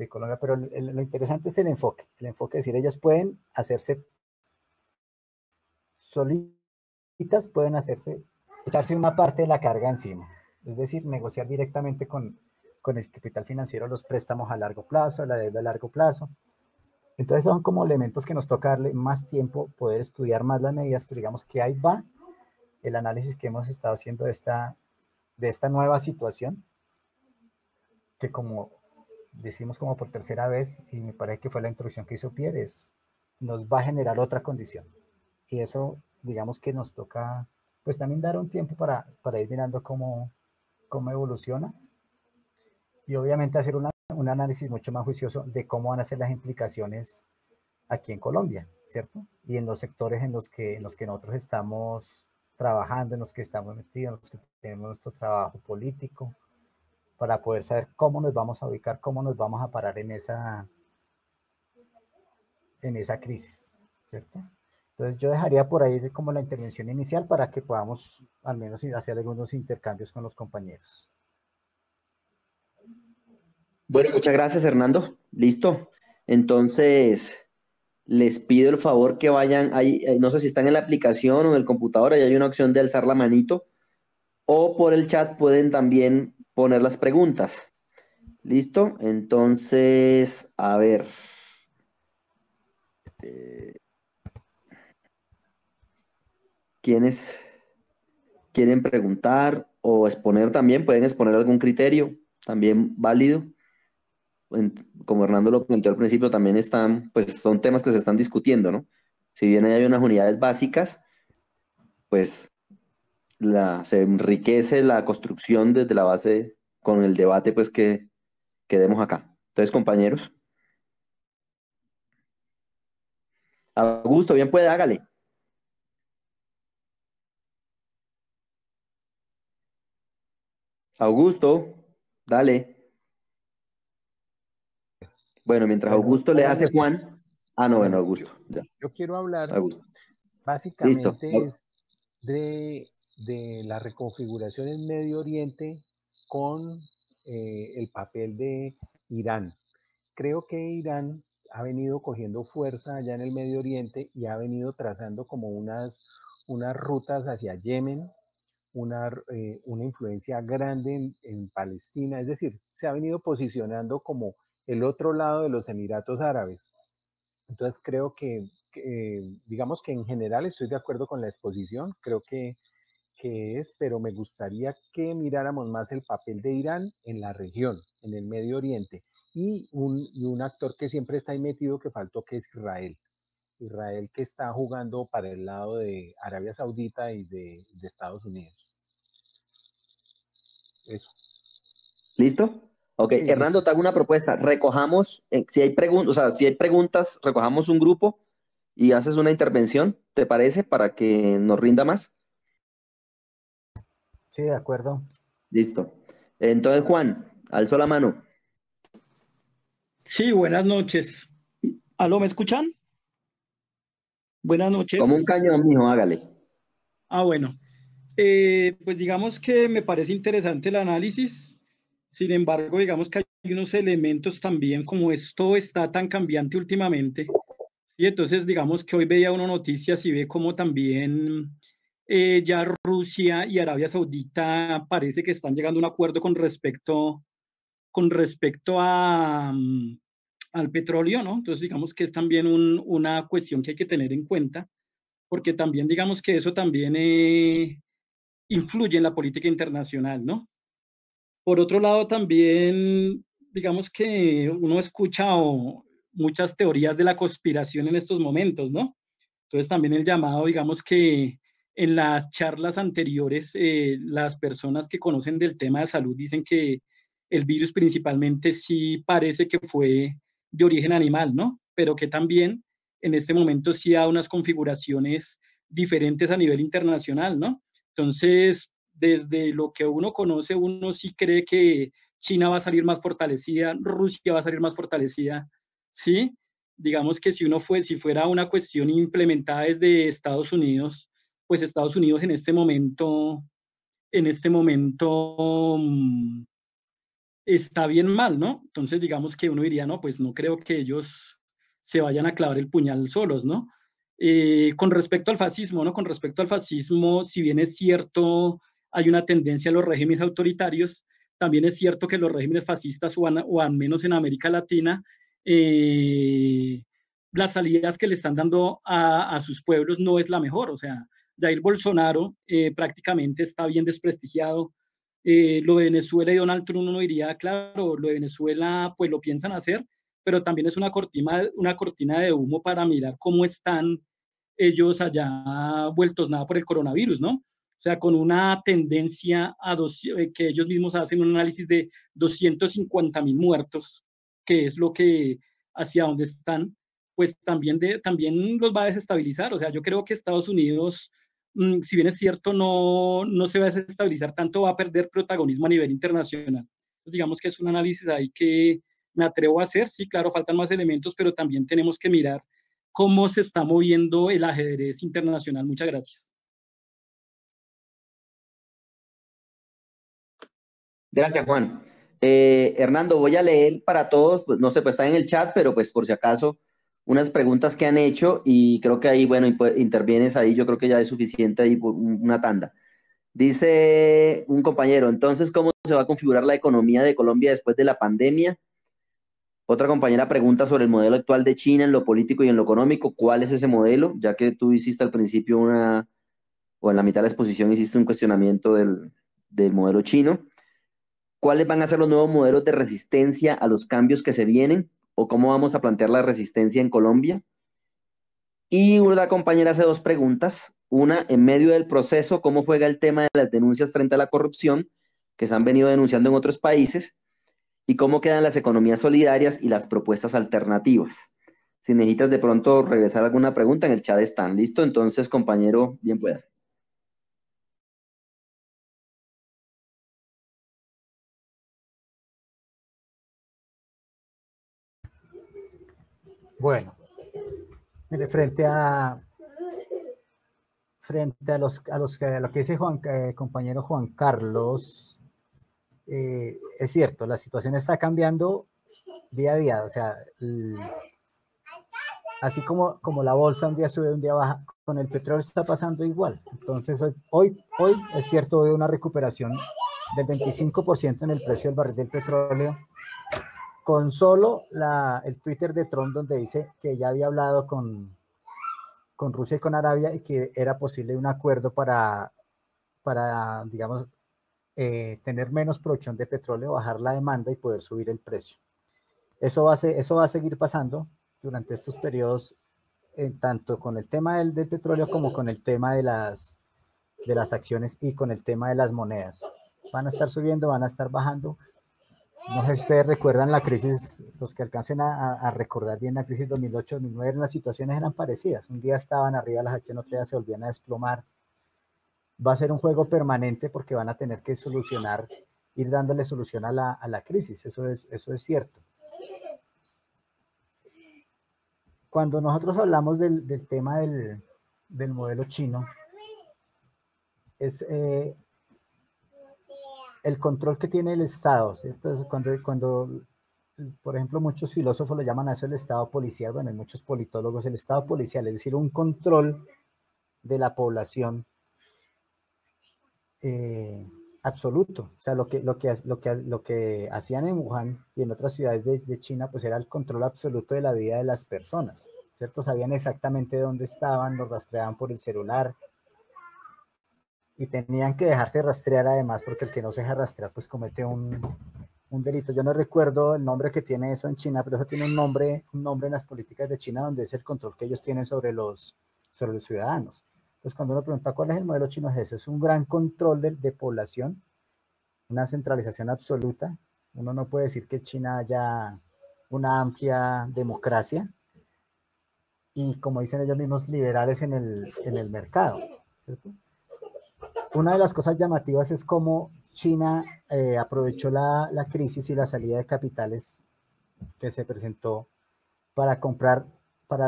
Colombia, pero lo interesante es el enfoque es decir, ellas pueden hacerse solitas, pueden echarse una parte de la carga encima, es decir, negociar directamente con el capital financiero los préstamos a largo plazo, la deuda a largo plazo. Entonces son como elementos que nos toca darle más tiempo, poder estudiar más las medidas, pero digamos que ahí va el análisis que hemos estado haciendo de esta nueva situación, que como decimos como por tercera vez, y me parece que fue la introducción que hizo Pierre, nos va a generar otra condición. Y eso, digamos que nos toca, pues también dar un tiempo para ir mirando cómo evoluciona. Y obviamente hacer un análisis mucho más juicioso de cómo van a ser las implicaciones aquí en Colombia, ¿cierto? Y en los sectores en los que nosotros estamos trabajando, en los que estamos metidos, en los que tenemos nuestro trabajo político, para poder saber cómo nos vamos a ubicar, cómo nos vamos a parar en esa crisis, ¿cierto? Entonces yo dejaría por ahí como la intervención inicial para que podamos al menos hacer algunos intercambios con los compañeros. Bueno, muchas gracias, Hernando. Listo. Entonces, les pido el favor que vayan ahí, no sé si están en la aplicación o en el computador, ahí hay una opción de alzar la manito, o por el chat pueden también poner las preguntas. ¿Listo? Entonces, a ver. ¿Quiénes quieren preguntar o exponer también? Pueden exponer algún criterio, también válido. Como Hernando lo planteó al principio, también pues son temas que se están discutiendo, ¿no? Si bien hay unas unidades básicas, pues se enriquece la construcción desde la base con el debate pues que demos acá. Entonces, compañeros. Augusto, bien puede, hágale. Augusto, dale. Bueno, mientras Bueno, Augusto le buenas hace noches. Juan. Ah, no, bueno, Bueno, Augusto. Ya, yo quiero hablar Augusto. Listo. básicamente es de la reconfiguración en Medio Oriente con el papel de Irán. Creo que Irán ha venido cogiendo fuerza allá en el Medio Oriente y ha venido trazando como unas rutas hacia Yemen una influencia grande en Palestina, es decir, se ha venido posicionando como el otro lado de los Emiratos Árabes. Entonces creo digamos que en general estoy de acuerdo con la exposición, creo que pero me gustaría que miráramos más el papel de Irán en la región, en el Medio Oriente, y un actor que siempre está ahí metido que faltó, que es Israel. Israel, que está jugando para el lado de Arabia Saudita y de Estados Unidos. Eso. ¿Listo? Ok, Sí, Hernando, listo. te hago una propuesta. Recojamos, si hay preguntas, o sea, si hay preguntas, recojamos un grupo y haces una intervención, ¿te parece? Para que nos rinda más. Sí, de acuerdo. Listo. Entonces, Juan, alzó la mano. Sí, buenas noches. ¿Aló, me escuchan? Buenas Como un noches. cañón, mijo, hágale. Bueno. Pues digamos que me parece interesante el análisis. Sin embargo, digamos que hay unos elementos también, como esto está tan cambiante últimamente. Y entonces, digamos que hoy veía una noticia y ve como también ya Rusia y Arabia Saudita parece que están llegando a un acuerdo con respecto a, al petróleo, ¿no? Entonces, digamos que es también una cuestión que hay que tener en cuenta, porque también digamos que eso también influye en la política internacional, ¿no? Por otro lado, también digamos que uno escucha muchas teorías de la conspiración en estos momentos, ¿no? Entonces, también el llamado, digamos que en las charlas anteriores, las personas que conocen del tema de salud dicen que el virus principalmente sí parece que fue de origen animal, ¿no? Pero que también en este momento sí hay unas configuraciones diferentes a nivel internacional, ¿no? Entonces, desde lo que uno conoce, uno sí cree que China va a salir más fortalecida, Rusia va a salir más fortalecida, ¿sí? Digamos que si fuera una cuestión implementada desde Estados Unidos, pues Estados Unidos en este momento está bien mal, ¿no? Entonces digamos que uno diría, no, pues no creo que ellos se vayan a clavar el puñal solos, ¿no? Con respecto al fascismo, ¿no? Con respecto al fascismo, si bien es cierto, hay una tendencia a los regímenes autoritarios, también es cierto que los regímenes fascistas, o al menos en América Latina, las salidas que le están dando a sus pueblos no es la mejor. O sea, Jair Bolsonaro prácticamente está bien desprestigiado. Lo de Venezuela y Donald Trump, uno diría, claro, lo de Venezuela pues lo piensan hacer, pero también es una cortina de humo para mirar cómo están ellos allá vueltos nada por el coronavirus, ¿no? O sea, con una tendencia que ellos mismos hacen un análisis de 250.000 muertos, que es lo que hacia donde están, pues también los va a desestabilizar. O sea, yo creo que Estados Unidos, si bien es cierto, no se va a desestabilizar tanto, va a perder protagonismo a nivel internacional. Entonces, digamos que es un análisis ahí que me atrevo a hacer. Sí, claro, faltan más elementos, pero también tenemos que mirar cómo se está moviendo el ajedrez internacional. Muchas gracias. Gracias, Juan. Hernando, voy a leer para todos, pues no sé, pues está en el chat, pero pues por si acaso, unas preguntas que han hecho y creo que ahí, bueno, intervienes ahí, yo creo que ya es suficiente ahí por una tanda. Dice un compañero, entonces, ¿cómo se va a configurar la economía de Colombia después de la pandemia? Otra compañera pregunta sobre el modelo actual de China en lo político y en lo económico. ¿Cuál es ese modelo? Ya que tú hiciste al principio o en la mitad de la exposición hiciste un cuestionamiento del modelo chino. ¿Cuáles van a ser los nuevos modelos de resistencia a los cambios que se vienen? ¿O cómo vamos a plantear la resistencia en Colombia? Y una compañera hace dos preguntas. Una, en medio del proceso, ¿cómo juega el tema de las denuncias frente a la corrupción que se han venido denunciando en otros países? ¿Y cómo quedan las economías solidarias y las propuestas alternativas? Si necesitas de pronto regresar a alguna pregunta, en el chat están. ¿Listo? Entonces, compañero, bien pueda. Bueno, mire, frente a lo que dice compañero Juan Carlos, es cierto, la situación está cambiando día a día. O sea, así como la bolsa un día sube, un día baja, con el petróleo está pasando igual. Entonces hoy es cierto, de una recuperación del 25% en el precio del barril del petróleo, con solo el Twitter de Trump donde dice que ya había hablado con Rusia y con Arabia y que era posible un acuerdo para digamos, tener menos producción de petróleo, bajar la demanda y poder subir el precio. Eso va a seguir pasando durante estos periodos, tanto con el tema del petróleo como con el tema de las acciones y con el tema de las monedas. Van a estar subiendo, van a estar bajando. No sé si ustedes recuerdan la crisis, los que alcancen a recordar bien la crisis 2008-2009, las situaciones eran parecidas. Un día estaban arriba las acciones, otro día se volvían a desplomar. Va a ser un juego permanente porque van a tener que ir dándole solución a la crisis. Eso es cierto. Cuando nosotros hablamos del tema del modelo chino, es el control que tiene el Estado, ¿cierto? Cuando, por ejemplo, muchos filósofos lo llaman a eso el Estado policial, bueno, hay muchos politólogos, el Estado policial, es decir, un control de la población absoluto. O sea, lo que hacían en Wuhan y en otras ciudades de China, pues era el control absoluto de la vida de las personas, ¿cierto? Sabían exactamente dónde estaban, los rastreaban por el celular y tenían que dejarse rastrear además, porque el que no se deja rastrear, pues comete un delito. Yo no recuerdo el nombre que tiene eso en China, pero eso tiene un nombre en las políticas de China, donde es el control que ellos tienen sobre los ciudadanos. Entonces, cuando uno pregunta cuál es el modelo chino, es ese, es un gran control de población, una centralización absoluta. Uno no puede decir que China haya una amplia democracia y, como dicen ellos mismos, liberales en el mercado, ¿cierto? Una de las cosas llamativas es cómo China aprovechó la crisis y la salida de capitales que se presentó para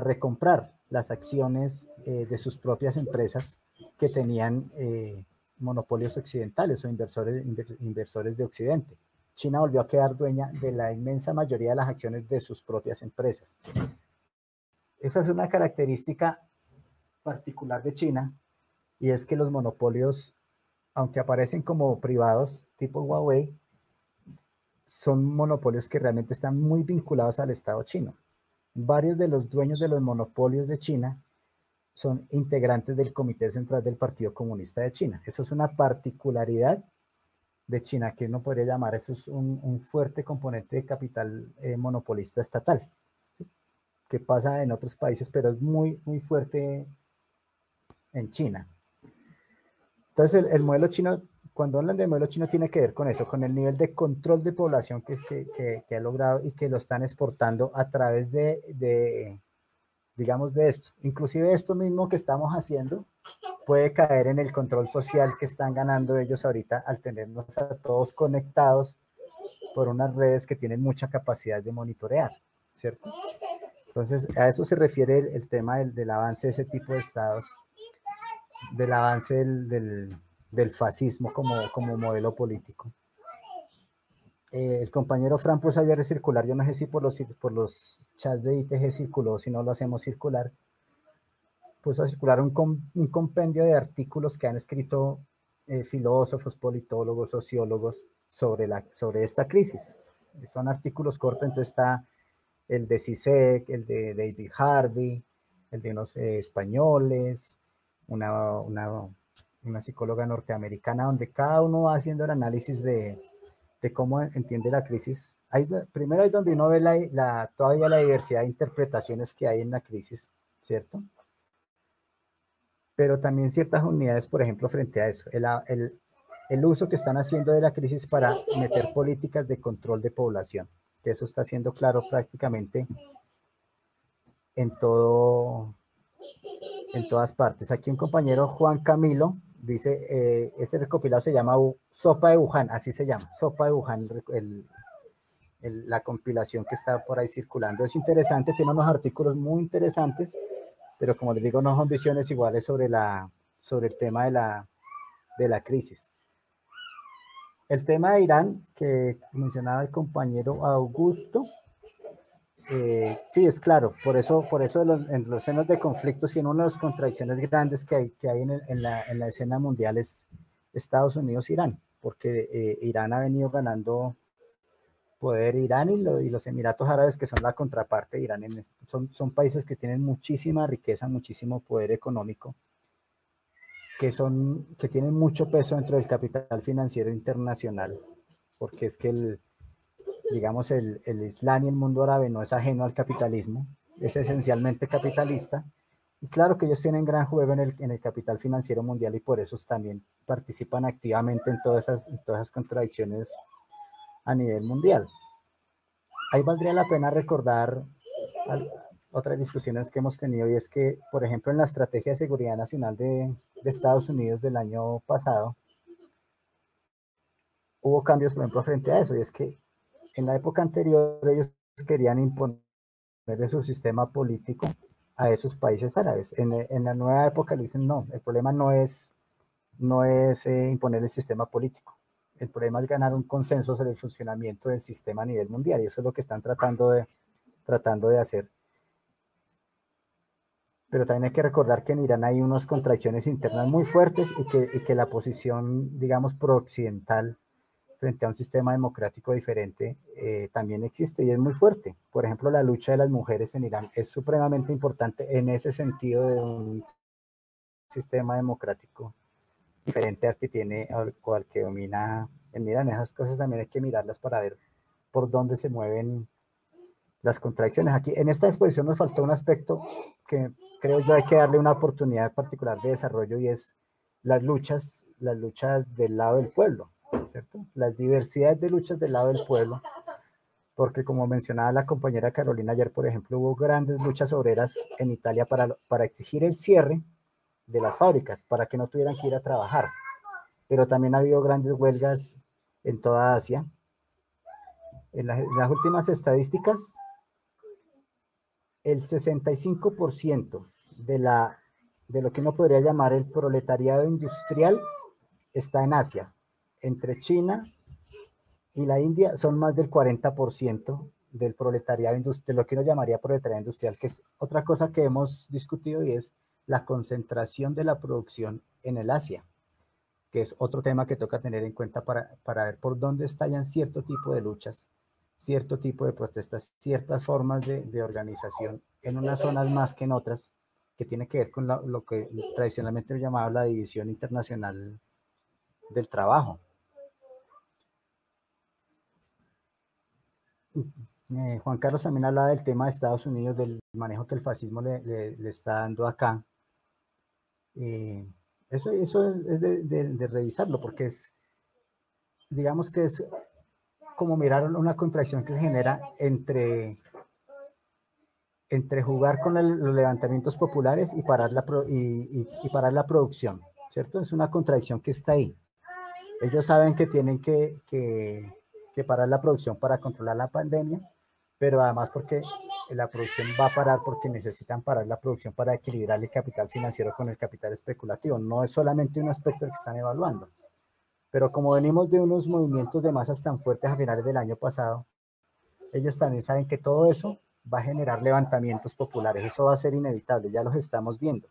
recomprar las acciones de sus propias empresas que tenían monopolios occidentales o inversores de Occidente. China volvió a quedar dueña de la inmensa mayoría de las acciones de sus propias empresas. Esa es una característica particular de China, y es que los monopolios, aunque aparecen como privados, tipo Huawei, son monopolios que realmente están muy vinculados al Estado chino. Varios de los dueños de los monopolios de China son integrantes del Comité Central del Partido Comunista de China. Eso es una particularidad de China, que uno podría llamar, eso es un fuerte componente de capital monopolista estatal, ¿sí? Que pasa en otros países, pero es muy, muy fuerte en China. Entonces, el modelo chino, cuando hablan del modelo chino, tiene que ver con eso, con el nivel de control de población que ha logrado y que lo están exportando a través digamos, de esto. Inclusive esto mismo que estamos haciendo puede caer en el control social que están ganando ellos ahorita al tenernos a todos conectados por unas redes que tienen mucha capacidad de monitorear, ¿cierto? Entonces, a eso se refiere el tema del avance de ese tipo de estados, del avance del fascismo como modelo político. El compañero Fran puso ayer circular, yo no sé si por los chats de ITG circuló, si no lo hacemos circular, puso a circular un compendio de artículos que han escrito filósofos, politólogos, sociólogos sobre esta crisis. Son artículos cortos, entonces está el de Zizek, el de David Harvey, el de unos españoles, una psicóloga norteamericana, donde cada uno va haciendo el análisis de cómo entiende la crisis. Primero hay donde uno ve todavía la diversidad de interpretaciones que hay en la crisis, ¿cierto? Pero también ciertas unidades, por ejemplo, frente a eso, el uso que están haciendo de la crisis para meter políticas de control de población, que eso está siendo claro prácticamente en todas partes. Aquí un compañero, Juan Camilo, dice, ese recopilado se llama Sopa de Wuhan, así se llama, Sopa de Wuhan, la compilación que está por ahí circulando. Es interesante, tiene unos artículos muy interesantes, pero como les digo, no son visiones iguales sobre el tema de la crisis. El tema de Irán, que mencionaba el compañero Augusto, Sí, es claro, por eso en los senos de conflictos y en una de las contradicciones grandes que hay en la escena mundial es Estados Unidos-Irán, porque Irán ha venido ganando poder, Irán y los Emiratos Árabes, que son la contraparte de Irán, son países que tienen muchísima riqueza, muchísimo poder económico, que tienen mucho peso dentro del capital financiero internacional, porque es que digamos, el Islam y el mundo árabe no es ajeno al capitalismo, es esencialmente capitalista, y claro que ellos tienen gran juego en el capital financiero mundial y por eso también participan activamente en todas esas contradicciones a nivel mundial. Ahí valdría la pena recordar otras discusiones que hemos tenido, y es que, por ejemplo, en la Estrategia de Seguridad Nacional de Estados Unidos del año pasado, hubo cambios, por ejemplo, frente a eso, y es que en la época anterior ellos querían imponer su sistema político a esos países árabes. En la nueva época le dicen, no, el problema no es imponer el sistema político. El problema es ganar un consenso sobre el funcionamiento del sistema a nivel mundial, y eso es lo que están tratando de hacer. Pero también hay que recordar que en Irán hay unas contradicciones internas muy fuertes y que la posición, digamos, pro-occidental frente a un sistema democrático diferente también existe y es muy fuerte. Por ejemplo, la lucha de las mujeres en Irán es supremamente importante en ese sentido de un sistema democrático diferente al que tiene o al que domina en Irán. Esas cosas también hay que mirarlas para ver por dónde se mueven las contradicciones. Aquí en esta exposición nos faltó un aspecto que creo yo hay que darle una oportunidad particular de desarrollo, y es las luchas del lado del pueblo, ¿cierto? Las diversidades de luchas del lado del pueblo, porque como mencionaba la compañera Carolina ayer, por ejemplo, hubo grandes luchas obreras en Italia para exigir el cierre de las fábricas, para que no tuvieran que ir a trabajar, pero también ha habido grandes huelgas en toda Asia. En las últimas estadísticas, el 65% de lo que uno podría llamar el proletariado industrial está en Asia. Entre China y la India son más del 40% del proletariado industrial, de lo que uno llamaría proletariado industrial, que es otra cosa que hemos discutido, y es la concentración de la producción en el Asia, que es otro tema que toca tener en cuenta para ver por dónde estallan cierto tipo de luchas, cierto tipo de protestas, ciertas formas de organización en unas zonas más que en otras, que tiene que ver con lo que tradicionalmente llamaba la división internacional del trabajo. Juan Carlos también hablaba del tema de Estados Unidos, del manejo que el fascismo le está dando acá. Eso es de revisarlo, porque digamos que es como mirar una contradicción que se genera entre jugar con los levantamientos populares y parar parar la producción, ¿cierto? Es una contradicción que está ahí. Ellos saben que tienen que parar la producción para controlar la pandemia, pero además porque la producción va a parar porque necesitan parar la producción para equilibrar el capital financiero con el capital especulativo. No es solamente un aspecto que están evaluando. Pero como venimos de unos movimientos de masas tan fuertes a finales del año pasado, ellos también saben que todo eso va a generar levantamientos populares. Eso va a ser inevitable, ya los estamos viendo.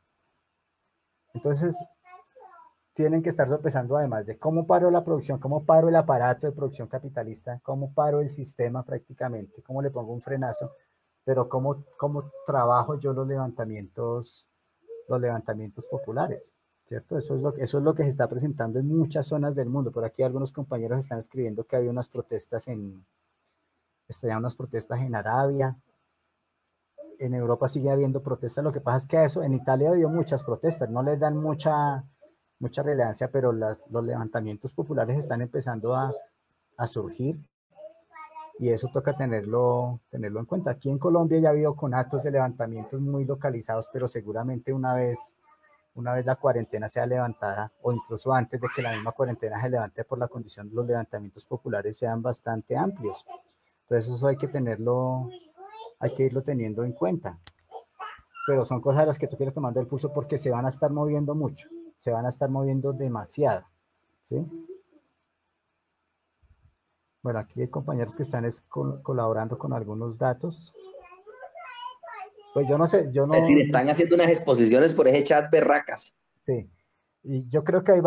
Entonces, tienen que estar sopesando, además de cómo paro la producción, cómo paro el aparato de producción capitalista, cómo paro el sistema prácticamente, cómo le pongo un frenazo, pero cómo trabajo yo los levantamientos populares, ¿cierto? Eso es lo que se está presentando en muchas zonas del mundo. Por aquí algunos compañeros están escribiendo que había unas protestas en Arabia. En Europa sigue habiendo protestas. Lo que pasa es que a eso, en Italia ha habido muchas protestas, no les dan mucha relevancia, pero los levantamientos populares están empezando a surgir, y eso toca tenerlo en cuenta. Aquí en Colombia ya ha habido conatos de levantamientos muy localizados, pero seguramente una vez la cuarentena sea levantada, o incluso antes de que la misma cuarentena se levante por la condición de los levantamientos populares sean bastante amplios. Entonces eso hay que irlo teniendo en cuenta. Pero son cosas a las que tú quieres tomando el pulso, porque se van a estar moviendo mucho, se van a estar moviendo demasiado, ¿sí? Bueno, aquí hay compañeros que están colaborando con algunos datos. Pues yo no sé, yo Es no, decir, están haciendo unas exposiciones por ese chat berracas. sí. Y yo creo que hay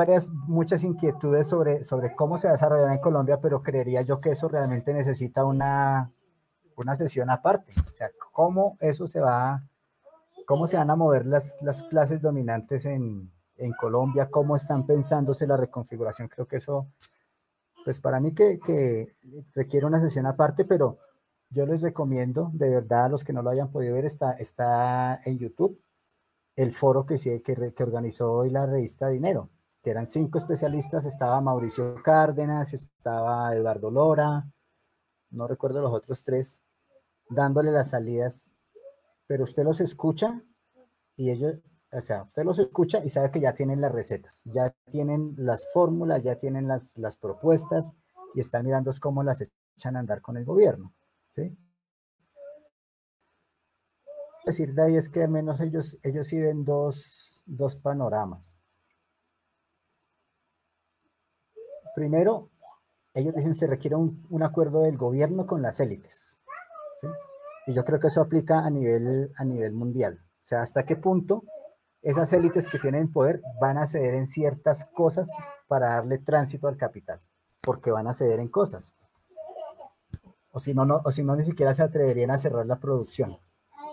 muchas inquietudes sobre cómo se va a desarrollar en Colombia, pero creería yo que eso realmente necesita una sesión aparte. O sea, cómo se van a mover las clases dominantes en Colombia, cómo están pensándose la reconfiguración. Creo que eso, pues para mí que requiere una sesión aparte, pero yo les recomiendo, de verdad, a los que no lo hayan podido ver, está en YouTube el foro que organizó hoy la revista Dinero, que eran 5 especialistas, estaba Mauricio Cárdenas, estaba Eduardo Lora, no recuerdo los otros 3, dándole las salidas, pero usted los escucha y ellos, o sea, usted los escucha y sabe que ya tienen las recetas, ya tienen las fórmulas, ya tienen las propuestas y están mirando cómo las echan a andar con el gobierno, ¿sí? Decir de ahí es que al menos ellos sí ven dos panoramas. Primero, ellos dicen se requiere un acuerdo del gobierno con las élites, ¿sí? Y yo creo que eso aplica a nivel mundial. O sea, hasta qué punto esas élites que tienen poder van a ceder en ciertas cosas para darle tránsito al capital, porque van a ceder en cosas. O si no, ni siquiera se atreverían a cerrar la producción,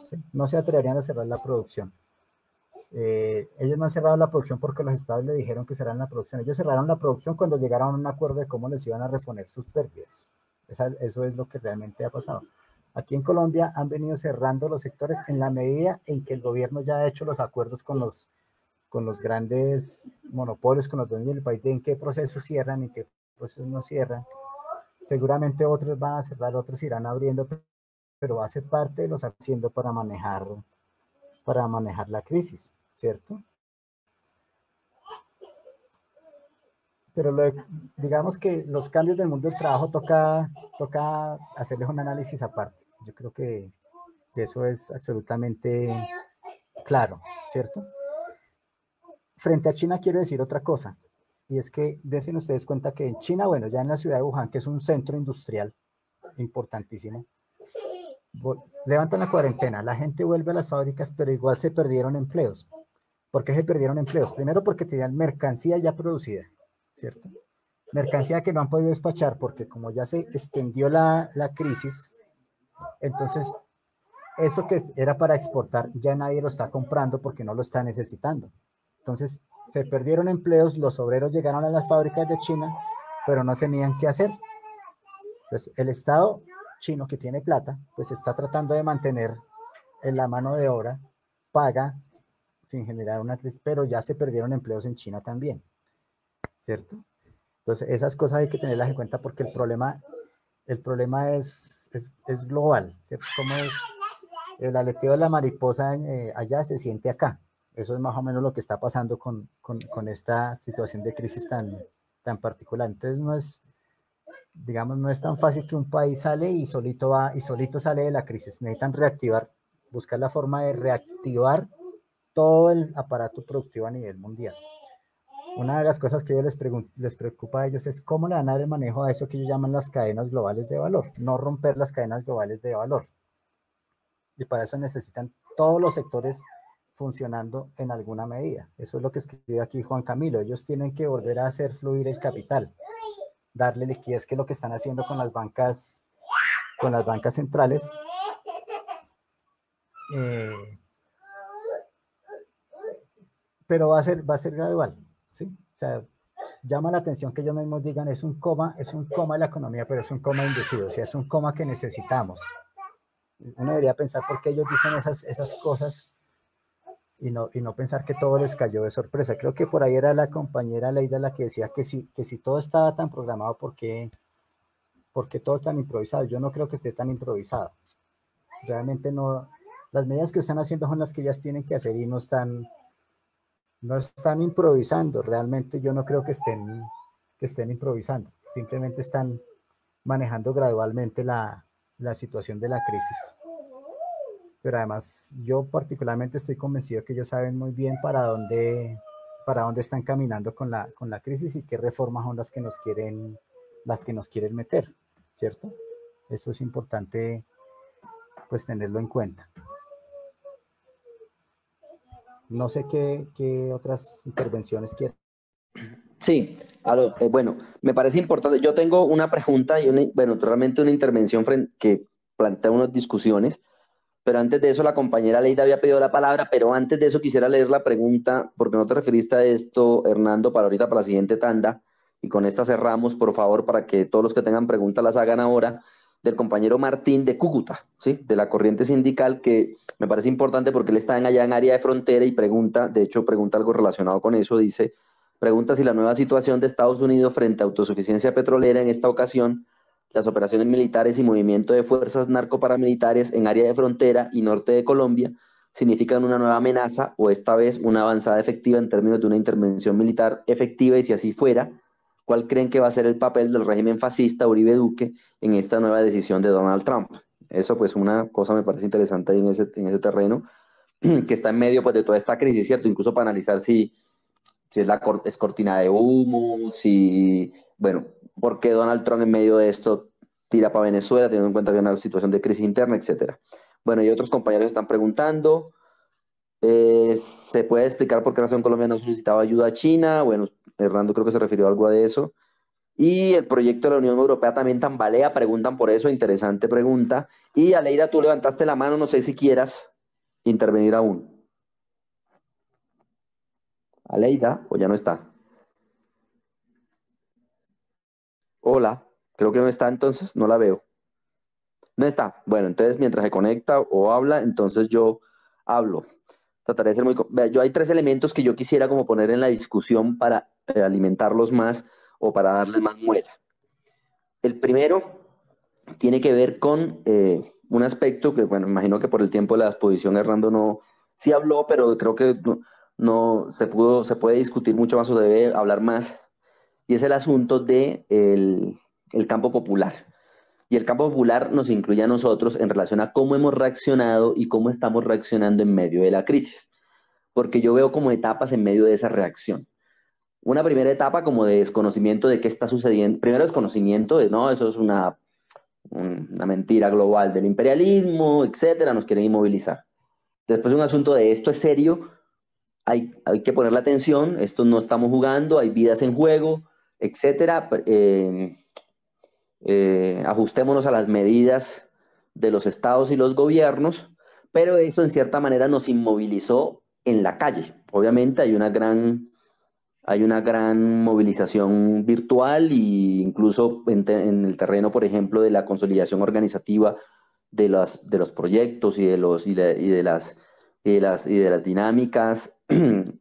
¿sí? No se atreverían a cerrar la producción. Ellos no han cerrado la producción porque los estados le dijeron que cerraran la producción. Ellos cerraron la producción cuando llegaron a un acuerdo de cómo les iban a reponer sus pérdidas. Eso es lo que realmente ha pasado. Aquí en Colombia han venido cerrando los sectores en la medida en que el gobierno ya ha hecho los acuerdos con los grandes monopolios, con los dueños del país, de en qué procesos cierran y qué procesos no cierran. Seguramente otros van a cerrar, otros irán abriendo, pero hace parte de los haciendo para manejar la crisis, ¿cierto? Pero digamos que los cambios del mundo del trabajo toca hacerles un análisis aparte. Yo creo que eso es absolutamente claro, ¿cierto? Frente a China quiero decir otra cosa, y es que dense ustedes cuenta que en China, bueno, ya en la ciudad de Wuhan, que es un centro industrial importantísimo, levantan la cuarentena, la gente vuelve a las fábricas, pero igual se perdieron empleos. ¿Por qué se perdieron empleos? Primero porque tenían mercancía ya producida, ¿cierto? Mercancía que no han podido despachar porque como ya se extendió la crisis, entonces eso que era para exportar ya nadie lo está comprando porque no lo está necesitando. Entonces se perdieron empleos, los obreros llegaron a las fábricas de China, pero no tenían qué hacer. Entonces el Estado chino que tiene plata, pues está tratando de mantener en la mano de obra, paga sin generar una crisis, pero ya se perdieron empleos en China también, ¿cierto? Entonces, esas cosas hay que tenerlas en cuenta porque el problema es global, ¿cierto? Como es el aleteo de la mariposa allá se siente acá. Eso es más o menos lo que está pasando con esta situación de crisis tan particular. Entonces, no es tan fácil que un país sale y solito va y solito sale de la crisis. Necesitan buscar la forma de reactivar todo el aparato productivo a nivel mundial. Una de las cosas que les preocupa a ellos es cómo le van a dar el manejo a eso que ellos llaman las cadenas globales de valor, no romper las cadenas globales de valor. Y para eso necesitan todos los sectores funcionando en alguna medida. Eso es lo que escribe aquí Juan Camilo. Ellos tienen que volver a hacer fluir el capital, darle liquidez, que es lo que están haciendo con las bancas centrales. Pero va a ser gradual, ¿sí? O sea, llama la atención que ellos mismos digan es un coma de la economía, pero es un coma inducido, o sea, es un coma que necesitamos. Uno debería pensar por qué ellos dicen esas cosas y no pensar que todo les cayó de sorpresa. Creo que por ahí era la compañera Leida la que decía que si todo estaba tan programado, ¿por qué todo tan improvisado? Yo no creo que esté tan improvisado. Realmente no. Las medidas que están haciendo son las que ellas tienen que hacer y no están improvisando. Realmente yo no creo que estén improvisando. Simplemente están manejando gradualmente la situación de la crisis. Pero además yo particularmente estoy convencido que ellos saben muy bien para dónde están caminando con la crisis y qué reformas son las que nos quieren meter, ¿cierto? Eso es importante pues tenerlo en cuenta. No sé qué otras intervenciones quieren. Sí, bueno, me parece importante. Yo tengo una pregunta y bueno, realmente una intervención que plantea unas discusiones, pero antes de eso la compañera Leida había pedido la palabra, pero antes de eso quisiera leer la pregunta, porque no te referiste a esto, Hernando, para ahorita, para la siguiente tanda, y con esta cerramos, por favor, para que todos los que tengan preguntas las hagan ahora, del compañero Martín de Cúcuta, ¿sí? De la corriente sindical, que me parece importante porque él está allá en área de frontera y pregunta, de hecho pregunta algo relacionado con eso, dice, pregunta si la nueva situación de Estados Unidos frente a autosuficiencia petrolera en esta ocasión, las operaciones militares y movimiento de fuerzas narcoparamilitares en área de frontera y norte de Colombia significan una nueva amenaza o esta vez una avanzada efectiva en términos de una intervención militar efectiva, y si así fuera, ¿cuál creen que va a ser el papel del régimen fascista Uribe Duque en esta nueva decisión de Donald Trump? Eso pues una cosa me parece interesante ahí en ese terreno, que está en medio pues de toda esta crisis, ¿cierto? Incluso para analizar si es cortina de humo, bueno, por qué Donald Trump en medio de esto tira para Venezuela, teniendo en cuenta que hay una situación de crisis interna, etcétera. Bueno, y otros compañeros están preguntando, ¿se puede explicar por qué razón Colombia no solicitaba ayuda a China? Bueno, Hernando creo que se refirió a algo de eso. Y el proyecto de la Unión Europea también tambalea, preguntan por eso, interesante pregunta. Y Aleida, tú levantaste la mano, no sé si quieras intervenir aún. Aleida, o ya no está. Hola, creo que no está, entonces no la veo. No está. Bueno, entonces mientras se conecta o habla, entonces yo hablo. Trataré de ser muy... Vea, yo hay 3 elementos que yo quisiera como poner en la discusión para alimentarlos más o para darles más muela. El primero tiene que ver con un aspecto que, bueno, imagino que por el tiempo de la exposición Hernando no... Sí habló, pero creo que no se puede discutir mucho más o debe hablar más, y es el asunto de el campo popular. Y el campo popular nos incluye a nosotros en relación a cómo hemos reaccionado y cómo estamos reaccionando en medio de la crisis. Porque yo veo como etapas en medio de esa reacción. Una primera etapa como de desconocimiento de qué está sucediendo. Primero desconocimiento de, no, eso es una mentira global del imperialismo, etcétera, nos quieren inmovilizar. Después un asunto de esto es serio, hay que ponerle atención, esto no estamos jugando, hay vidas en juego, etcétera. Ajustémonos a las medidas de los estados y los gobiernos, pero eso en cierta manera nos inmovilizó en la calle. Obviamente hay una gran movilización virtual, e incluso en el terreno, por ejemplo, de la consolidación organizativa de los proyectos y de las dinámicas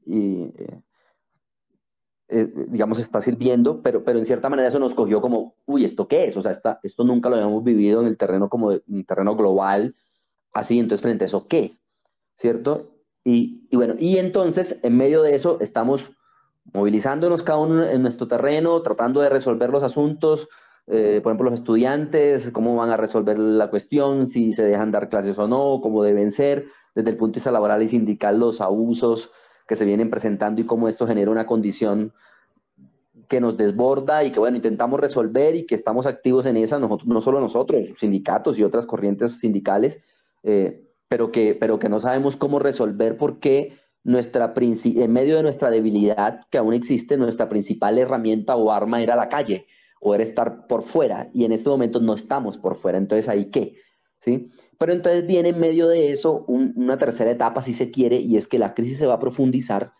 y digamos, está sirviendo, pero en cierta manera eso nos cogió como, uy, ¿esto qué es? O sea, esto nunca lo habíamos vivido en el terreno como en un terreno global, así, entonces frente a eso, ¿qué? ¿Cierto? Y bueno, y entonces en medio de eso estamos movilizándonos cada uno en nuestro terreno, tratando de resolver los asuntos, por ejemplo, los estudiantes, cómo van a resolver la cuestión, si se dejan dar clases o no, cómo deben ser, desde el punto de vista laboral y sindical, los abusos que se vienen presentando y cómo esto genera una condición que nos desborda y que, bueno, intentamos resolver y que estamos activos en esa, nosotros, no solo nosotros, sindicatos y otras corrientes sindicales, pero que no sabemos cómo resolver porque en medio de nuestra debilidad que aún existe, nuestra principal herramienta o arma era la calle o era estar por fuera, y en este momento no estamos por fuera, entonces ¿ahí qué? ¿Sí? Pero entonces viene en medio de eso una tercera etapa, si se quiere, y es que la crisis se va a profundizar,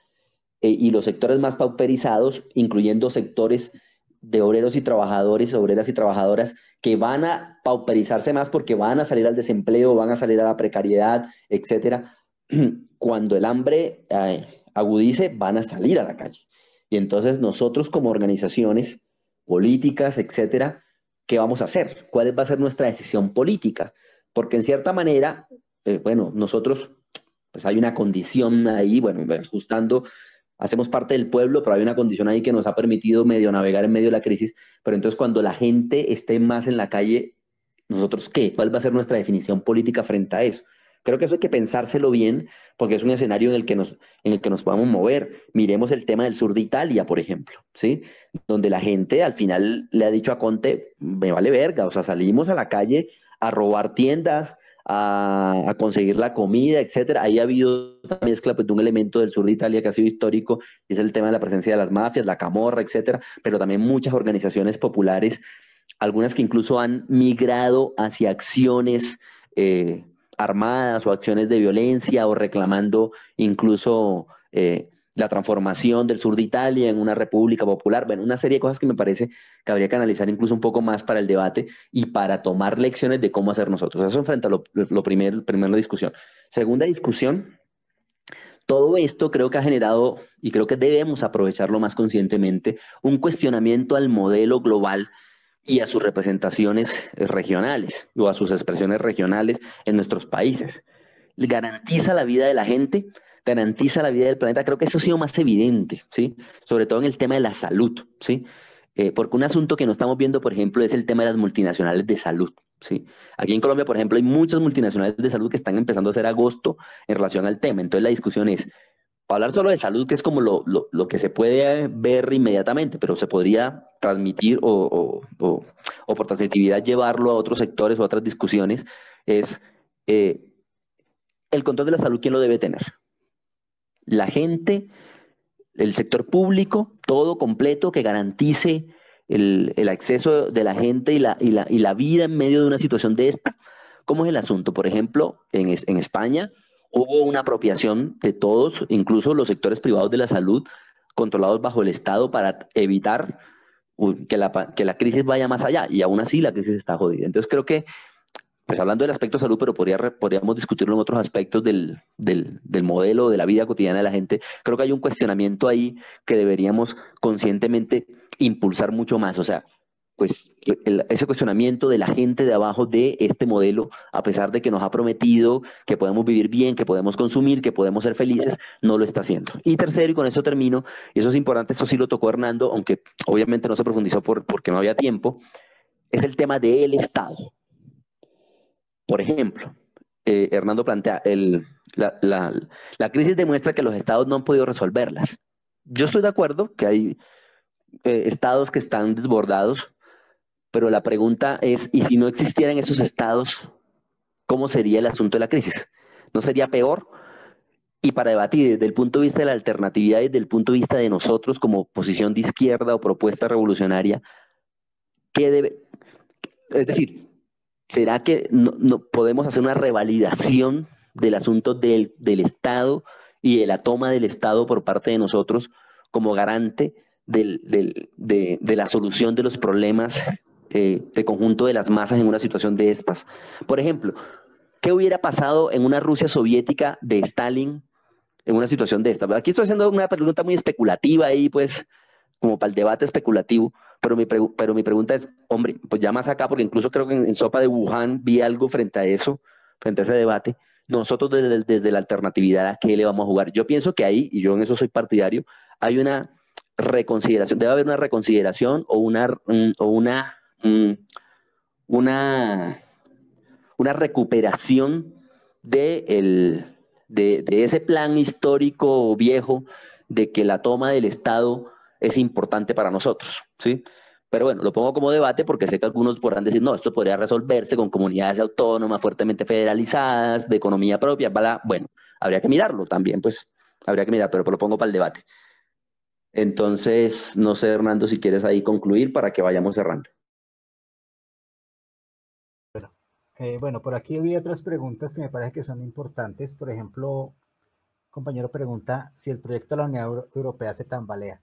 y los sectores más pauperizados, incluyendo sectores de obreros y trabajadores, obreras y trabajadoras, que van a pauperizarse más porque van a salir al desempleo, van a salir a la precariedad, etcétera. Cuando el hambre agudice, van a salir a la calle. Y entonces nosotros como organizaciones políticas, etcétera, ¿qué vamos a hacer? ¿Cuál va a ser nuestra decisión política? Porque en cierta manera, bueno, nosotros, pues hay una condición ahí, bueno, ajustando, hacemos parte del pueblo, pero hay una condición ahí que nos ha permitido medio navegar en medio de la crisis. Pero entonces cuando la gente esté más en la calle, ¿nosotros qué? ¿Cuál va a ser nuestra definición política frente a eso? Creo que eso hay que pensárselo bien, porque es un escenario en el que nos podamos mover. Miremos el tema del sur de Italia, por ejemplo, ¿sí? Donde la gente al final le ha dicho a Conte, me vale verga, o sea, salimos a la calle a robar tiendas, a conseguir la comida, etcétera. Ahí ha habido una mezcla pues, de un elemento del sur de Italia que ha sido histórico, y es el tema de la presencia de las mafias, la camorra, etcétera, pero también muchas organizaciones populares, algunas que incluso han migrado hacia acciones armadas o acciones de violencia o reclamando incluso la transformación del sur de Italia en una república popular. Bueno, una serie de cosas que me parece que habría que analizar incluso un poco más para el debate y para tomar lecciones de cómo hacer nosotros. Eso enfrenta primera discusión. Segunda discusión, todo esto creo que ha generado, y creo que debemos aprovecharlo más conscientemente, un cuestionamiento al modelo global y a sus representaciones regionales o a sus expresiones regionales en nuestros países. Garantiza la vida de la gente, garantiza la vida del planeta. Creo que eso ha sido más evidente, ¿sí? Sobre todo en el tema de la salud, ¿sí? Porque un asunto que no estamos viendo, por ejemplo, es el tema de las multinacionales de salud, ¿sí? Aquí en Colombia, por ejemplo, hay muchas multinacionales de salud que están empezando a hacer agosto en relación al tema. Entonces la discusión es, para hablar solo de salud, que es como lo que se puede ver inmediatamente, pero se podría transmitir o por transitividad llevarlo a otros sectores o a otras discusiones, es el control de la salud, ¿quién lo debe tener? La gente, el sector público, todo completo que garantice el acceso de la gente y la vida en medio de una situación de esta. ¿Cómo es el asunto? Por ejemplo, en España hubo una apropiación de todos, incluso los sectores privados de la salud, controlados bajo el Estado para evitar que la crisis vaya más allá, y aún así la crisis está jodida. Entonces creo que, pues hablando del aspecto salud, pero podríamos discutirlo en otros aspectos del modelo, de la vida cotidiana de la gente, creo que hay un cuestionamiento ahí que deberíamos conscientemente impulsar mucho más. O sea, pues ese cuestionamiento de la gente de abajo de este modelo, a pesar de que nos ha prometido que podemos vivir bien, que podemos consumir, que podemos ser felices, no lo está haciendo. Y tercero, y con eso termino, y eso es importante, esto sí lo tocó Hernando, aunque obviamente no se profundizó porque no había tiempo, es el tema del Estado. Por ejemplo, Hernando plantea, la crisis demuestra que los estados no han podido resolverlas. Yo estoy de acuerdo que hay estados que están desbordados, pero la pregunta es, ¿y si no existieran esos estados, cómo sería el asunto de la crisis? ¿No sería peor? Y para debatir desde el punto de vista de la alternatividad y desde el punto de vista de nosotros como posición de izquierda o propuesta revolucionaria, ¿qué debe? Es decir, ¿será que no podemos hacer una revalidación del asunto del Estado y de la toma del Estado por parte de nosotros como garante de la solución de los problemas de conjunto de las masas en una situación de estas? Por ejemplo, ¿qué hubiera pasado en una Rusia soviética de Stalin en una situación de esta? Aquí estoy haciendo una pregunta muy especulativa ahí, pues, como para el debate especulativo, pero mi pregunta es, hombre, pues ya más acá, porque incluso creo que en Sopa de Wuhan vi algo frente a eso, frente a ese debate. Nosotros desde la alternatividad, ¿a qué le vamos a jugar? Yo pienso que ahí, y yo en eso soy partidario, hay una reconsideración, debe haber una reconsideración o una, una recuperación de ese plan histórico viejo de que la toma del Estado es importante para nosotros, ¿sí? Pero bueno, lo pongo como debate porque sé que algunos podrán decir, no, esto podría resolverse con comunidades autónomas fuertemente federalizadas, de economía propia, bla. Bueno, habría que mirarlo también, pues, habría que mirar, pero lo pongo para el debate. Entonces, no sé, Hernando, si quieres ahí concluir para que vayamos cerrando. Bueno, por aquí había otras preguntas que me parece que son importantes. Por ejemplo, compañero pregunta si el proyecto de la Unión Europea se tambalea.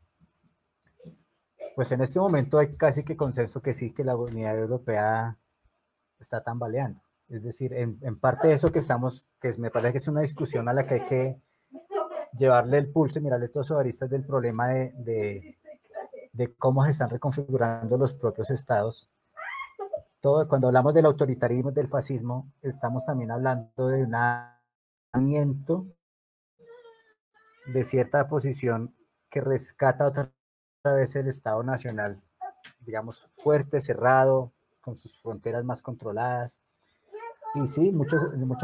Pues en este momento hay casi que consenso que sí, que la Unidad Europea está tambaleando. Es decir, en parte de eso que me parece que es una discusión a la que hay que llevarle el pulso y mirarle todos los aristas del problema de cómo se están reconfigurando los propios estados. Cuando hablamos del autoritarismo, del fascismo, estamos también hablando de un aislamiento de cierta posición que rescata otra vez el Estado Nacional, digamos, fuerte, cerrado, con sus fronteras más controladas. Y sí, muchos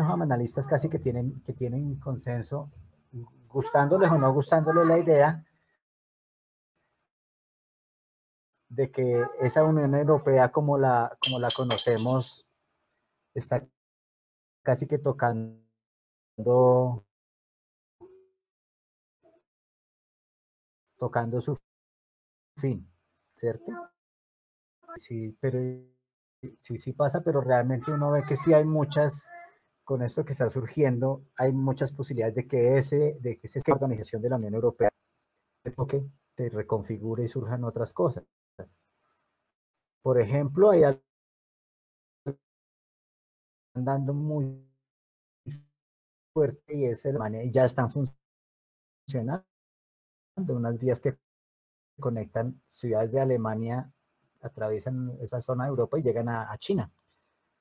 analistas casi que tienen consenso, gustándoles o no gustándoles la idea de que esa Unión Europea como la conocemos está casi que tocando su fin, ¿cierto? Sí, pero sí pasa, pero realmente uno ve que sí hay muchas, con esto que está surgiendo, hay muchas posibilidades de que esa organización de la Unión Europea se reconfigure y surjan otras cosas. Por ejemplo, hay algo andando muy fuerte y es Alemania, y ya están funcionando unas vías que conectan ciudades de Alemania, atraviesan esa zona de Europa y llegan a China.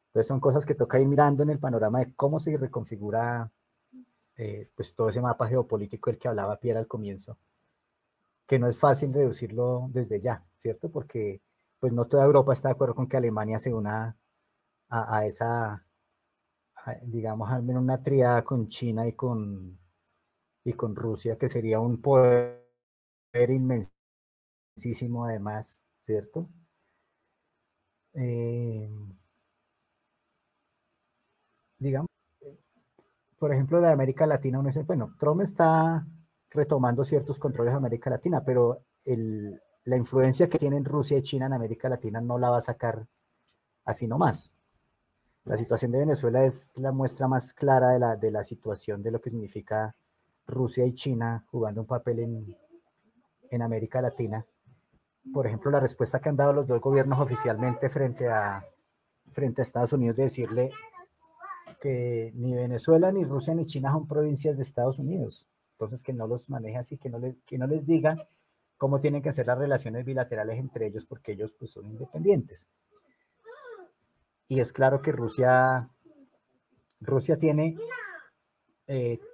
Entonces son cosas que toca ir mirando en el panorama de cómo se reconfigura pues todo ese mapa geopolítico del que hablaba Pierre al comienzo, que no es fácil deducirlo desde ya, ¿cierto? Porque pues no toda Europa está de acuerdo con que Alemania se una a esa, digamos, al menos una triada con China y con Rusia, que sería un poder inmensísimo además, ¿cierto? Digamos, por ejemplo, de América Latina, uno dice, bueno, Trump está retomando ciertos controles de América Latina, pero la influencia que tienen Rusia y China en América Latina no la va a sacar así nomás. La situación de Venezuela es la muestra más clara de la situación de lo que significa Rusia y China jugando un papel en América Latina. Por ejemplo, la respuesta que han dado los dos gobiernos oficialmente frente a Estados Unidos de decirle que ni Venezuela, ni Rusia, ni China son provincias de Estados Unidos. Entonces, que no los maneje así, que no les diga cómo tienen que ser las relaciones bilaterales entre ellos, porque ellos pues, son independientes. Y es claro que Rusia tiene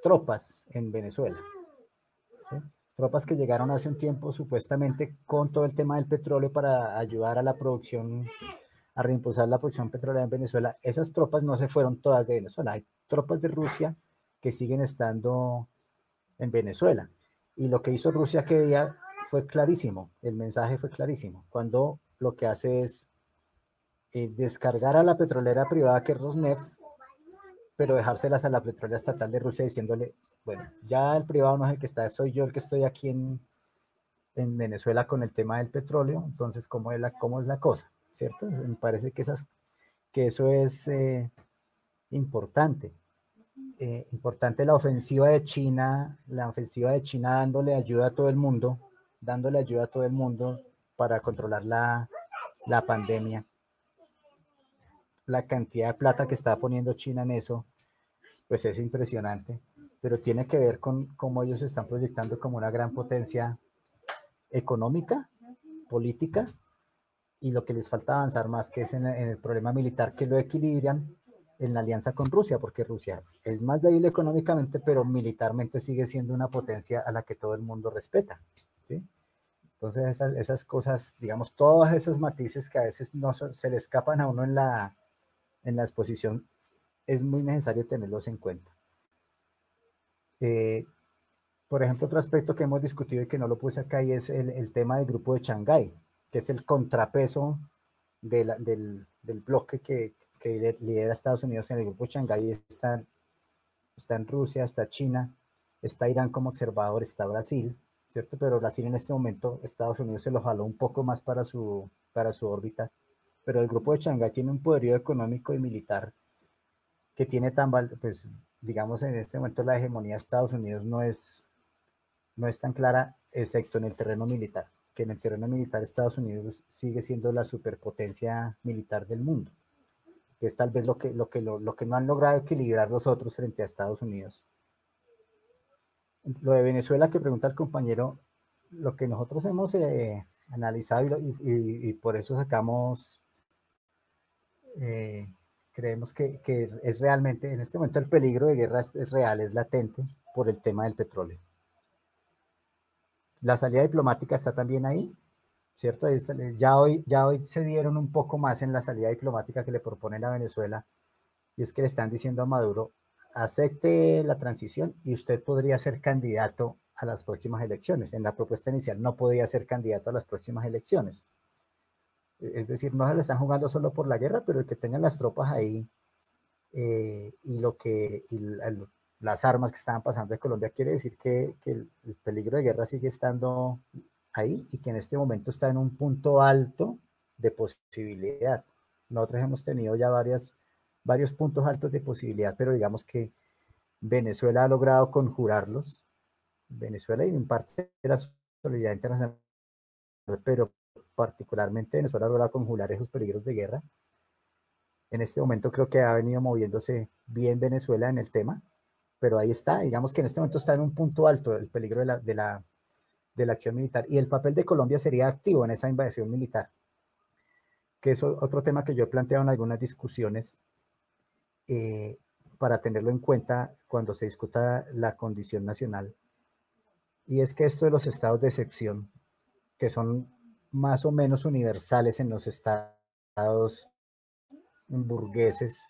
tropas en Venezuela, ¿sí? Tropas que llegaron hace un tiempo supuestamente con todo el tema del petróleo para ayudar a la producción, a reimpulsar la producción petrolera en Venezuela. Esas tropas no se fueron todas de Venezuela, hay tropas de Rusia que siguen estando en Venezuela. Y lo que hizo Rusia aquel día fue clarísimo, el mensaje fue clarísimo, cuando lo que hace es descargar a la petrolera privada que es Rosneft, pero dejárselas a la petrolera estatal de Rusia diciéndole, bueno, ya el privado no es el que está, soy yo el que estoy aquí en Venezuela con el tema del petróleo, entonces, ¿cómo es la cosa? ¿Cierto? Me parece que eso es importante. Importante la ofensiva de China dándole ayuda a todo el mundo, para controlar la pandemia. La cantidad de plata que está poniendo China en eso, pues es impresionante, pero tiene que ver con cómo ellos se están proyectando como una gran potencia económica, política, y lo que les falta avanzar más, que es en el problema militar, que lo equilibran en la alianza con Rusia, porque Rusia es más débil económicamente, pero militarmente sigue siendo una potencia a la que todo el mundo respeta, ¿sí? Entonces esas cosas, digamos, todas esas matices que a veces no se le escapan a uno en la exposición, es muy necesario tenerlos en cuenta. Por ejemplo, otro aspecto que hemos discutido y que no lo puse acá y es el tema del grupo de Shanghái, que es el contrapeso del bloque que lidera Estados Unidos. En el grupo de Shanghái están Rusia, está China, está Irán como observador, está Brasil, ¿cierto? Pero Brasil en este momento, Estados Unidos se lo jaló un poco más para su órbita, pero el grupo de Shanghái tiene un poderío económico y militar que tiene pues digamos en este momento la hegemonía de Estados Unidos no es tan clara, excepto en el terreno militar, que en el terreno militar Estados Unidos sigue siendo la superpotencia militar del mundo, que es tal vez lo que no han logrado equilibrar los otros frente a Estados Unidos. Lo de Venezuela que pregunta el compañero, lo que nosotros hemos analizado y por eso sacamos, creemos que es realmente, en este momento el peligro de guerra es real, es latente por el tema del petróleo. La salida diplomática está también ahí, ¿cierto? Ya hoy se dieron un poco más en la salida diplomática que le proponen a Venezuela, y es que le están diciendo a Maduro, acepte la transición y usted podría ser candidato a las próximas elecciones. En la propuesta inicial no podía ser candidato a las próximas elecciones. Es decir, no se le están jugando solo por la guerra, pero el que tengan las tropas ahí y las armas que estaban pasando de Colombia, quiere decir que el peligro de guerra sigue estando ahí y que en este momento está en un punto alto de posibilidad. Nosotros hemos tenido ya varios puntos altos de posibilidad, pero digamos que Venezuela ha logrado conjurarlos. Venezuela y en parte de la solidaridad internacional, pero particularmente Venezuela ha logrado conjurar esos peligros de guerra. En este momento creo que ha venido moviéndose bien Venezuela en el tema, pero ahí está, digamos que en este momento está en un punto alto el peligro de la acción militar, y el papel de Colombia sería activo en esa invasión militar, que es otro tema que yo he planteado en algunas discusiones para tenerlo en cuenta cuando se discuta la condición nacional, y es que esto de los estados de excepción, que son más o menos universales en los estados burgueses,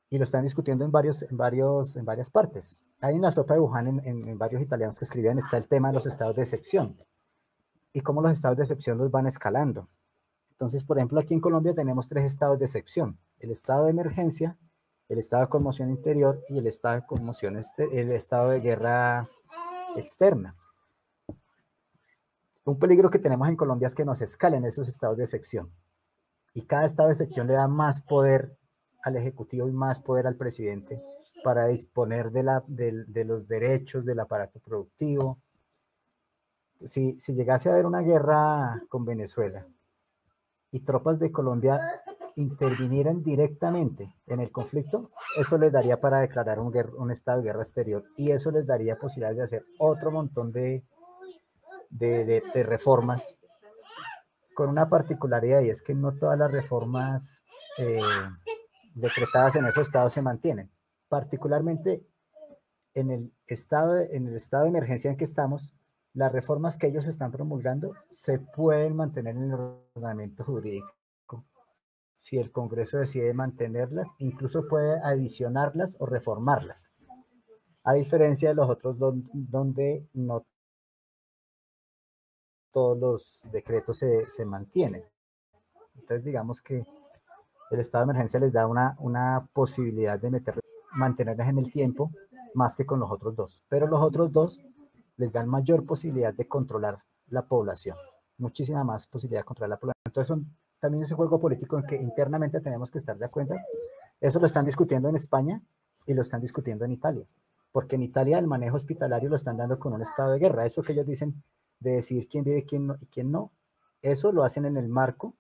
y lo están discutiendo en varias partes. Hay una sopa de Wuhan en varios italianos que escribían, está el tema de los estados de excepción y cómo los estados de excepción los van escalando. Entonces, por ejemplo, aquí en Colombia tenemos 3 estados de excepción: el estado de emergencia, el estado de conmoción interior y el estado de conmoción el estado de guerra externa. Un peligro que tenemos en Colombia es que nos escalen esos estados de excepción, y cada estado de excepción le da más poder al Ejecutivo y más poder al presidente para disponer de los derechos del aparato productivo. Si llegase a haber una guerra con Venezuela y tropas de Colombia intervinieran directamente en el conflicto, eso les daría para declarar un estado de guerra exterior, y eso les daría posibilidades de hacer otro montón de reformas, con una particularidad, y es que no todas las reformas decretadas en esos estados se mantienen. Particularmente en el estado de emergencia en que estamos, las reformas que ellos están promulgando se pueden mantener en el ordenamiento jurídico. Si el Congreso decide mantenerlas, incluso puede adicionarlas o reformarlas, a diferencia de los otros donde no todos los decretos se mantienen. Entonces, digamos que el estado de emergencia les da una posibilidad de mantenerlas en el tiempo más que con los otros dos. Pero los otros dos les dan mayor posibilidad de controlar la población, muchísima más posibilidad de controlar la población. Entonces, también ese juego político en que internamente tenemos que estar de acuerdo. Eso lo están discutiendo en España y lo están discutiendo en Italia, porque en Italia el manejo hospitalario lo están dando con un estado de guerra. Eso que ellos dicen de decidir quién vive y quién no, eso lo hacen en el marco,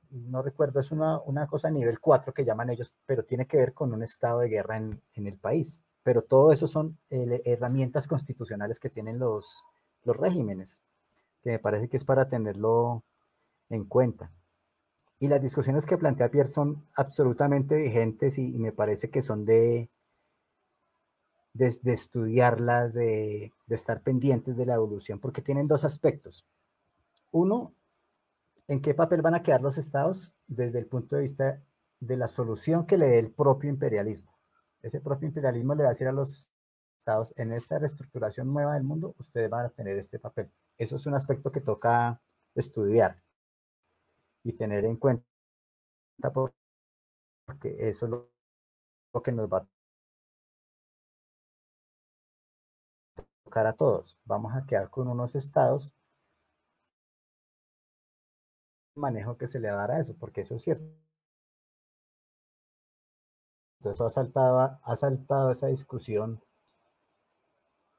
no recuerdo, es una cosa a nivel 4 que llaman ellos, pero tiene que ver con un estado de guerra en el país. Pero todo eso son herramientas constitucionales que tienen los regímenes, que me parece que es para tenerlo en cuenta. Y las discusiones que plantea Pierre son absolutamente vigentes, y me parece que son de estudiarlas, de estar pendientes de la evolución, porque tienen 2 aspectos. Uno, ¿en qué papel van a quedar los estados desde el punto de vista de la solución que le dé el propio imperialismo? Ese propio imperialismo le va a decir a los estados: en esta reestructuración nueva del mundo, ustedes van a tener este papel. Eso es un aspecto que toca estudiar y tener en cuenta, porque eso es lo que nos va a tocar a todos. Vamos a quedar con unos estados, el manejo que se le dará a eso, porque eso es cierto. Entonces ha saltado esa discusión,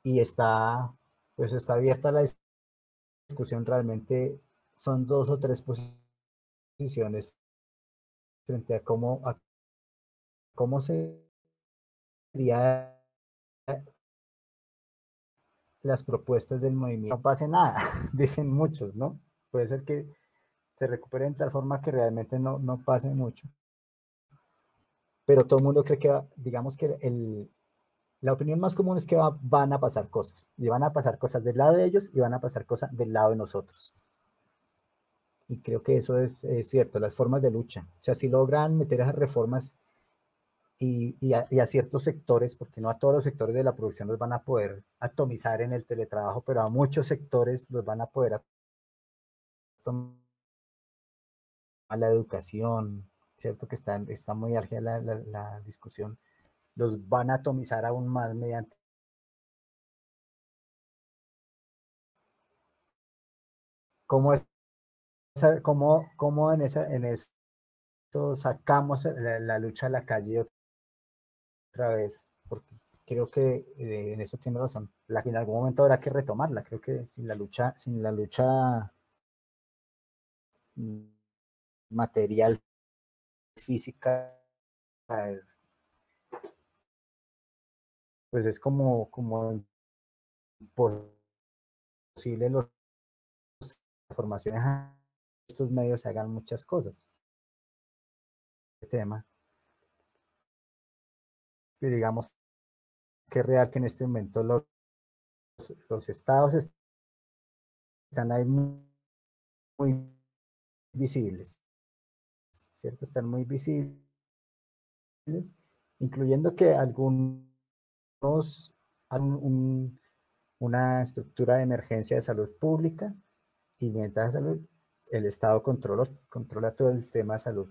y está abierta la discusión. Realmente son 2 o 3 posiciones frente a cómo sería las propuestas del movimiento. No pase nada, dicen muchos, ¿no? Puede ser que se recupere de tal forma que realmente no pase mucho. Pero todo el mundo cree que, digamos que la opinión más común es que van a pasar cosas, y van a pasar cosas del lado de ellos y van a pasar cosas del lado de nosotros. Y creo que eso es cierto, las formas de lucha. O sea, si logran meter esas reformas y a ciertos sectores, porque no a todos los sectores de la producción los van a poder atomizar en el teletrabajo, pero a muchos sectores los van a poder atomizar, a la educación, ¿cierto? Que está muy álgida la discusión, los van a atomizar aún más mediante cómo, cómo en eso sacamos la lucha a la calle otra vez, porque creo que en eso tiene razón. En algún momento habrá que retomarla. Creo que sin la lucha material, física, pues es como imposible las formaciones a estos medios se hagan muchas cosas. Tema y digamos que es real que en este momento los estados están ahí muy visibles, ¿cierto? Están muy visibles, incluyendo que algunos, una estructura de emergencia de salud pública y mientras salud, el Estado controla todo el sistema de salud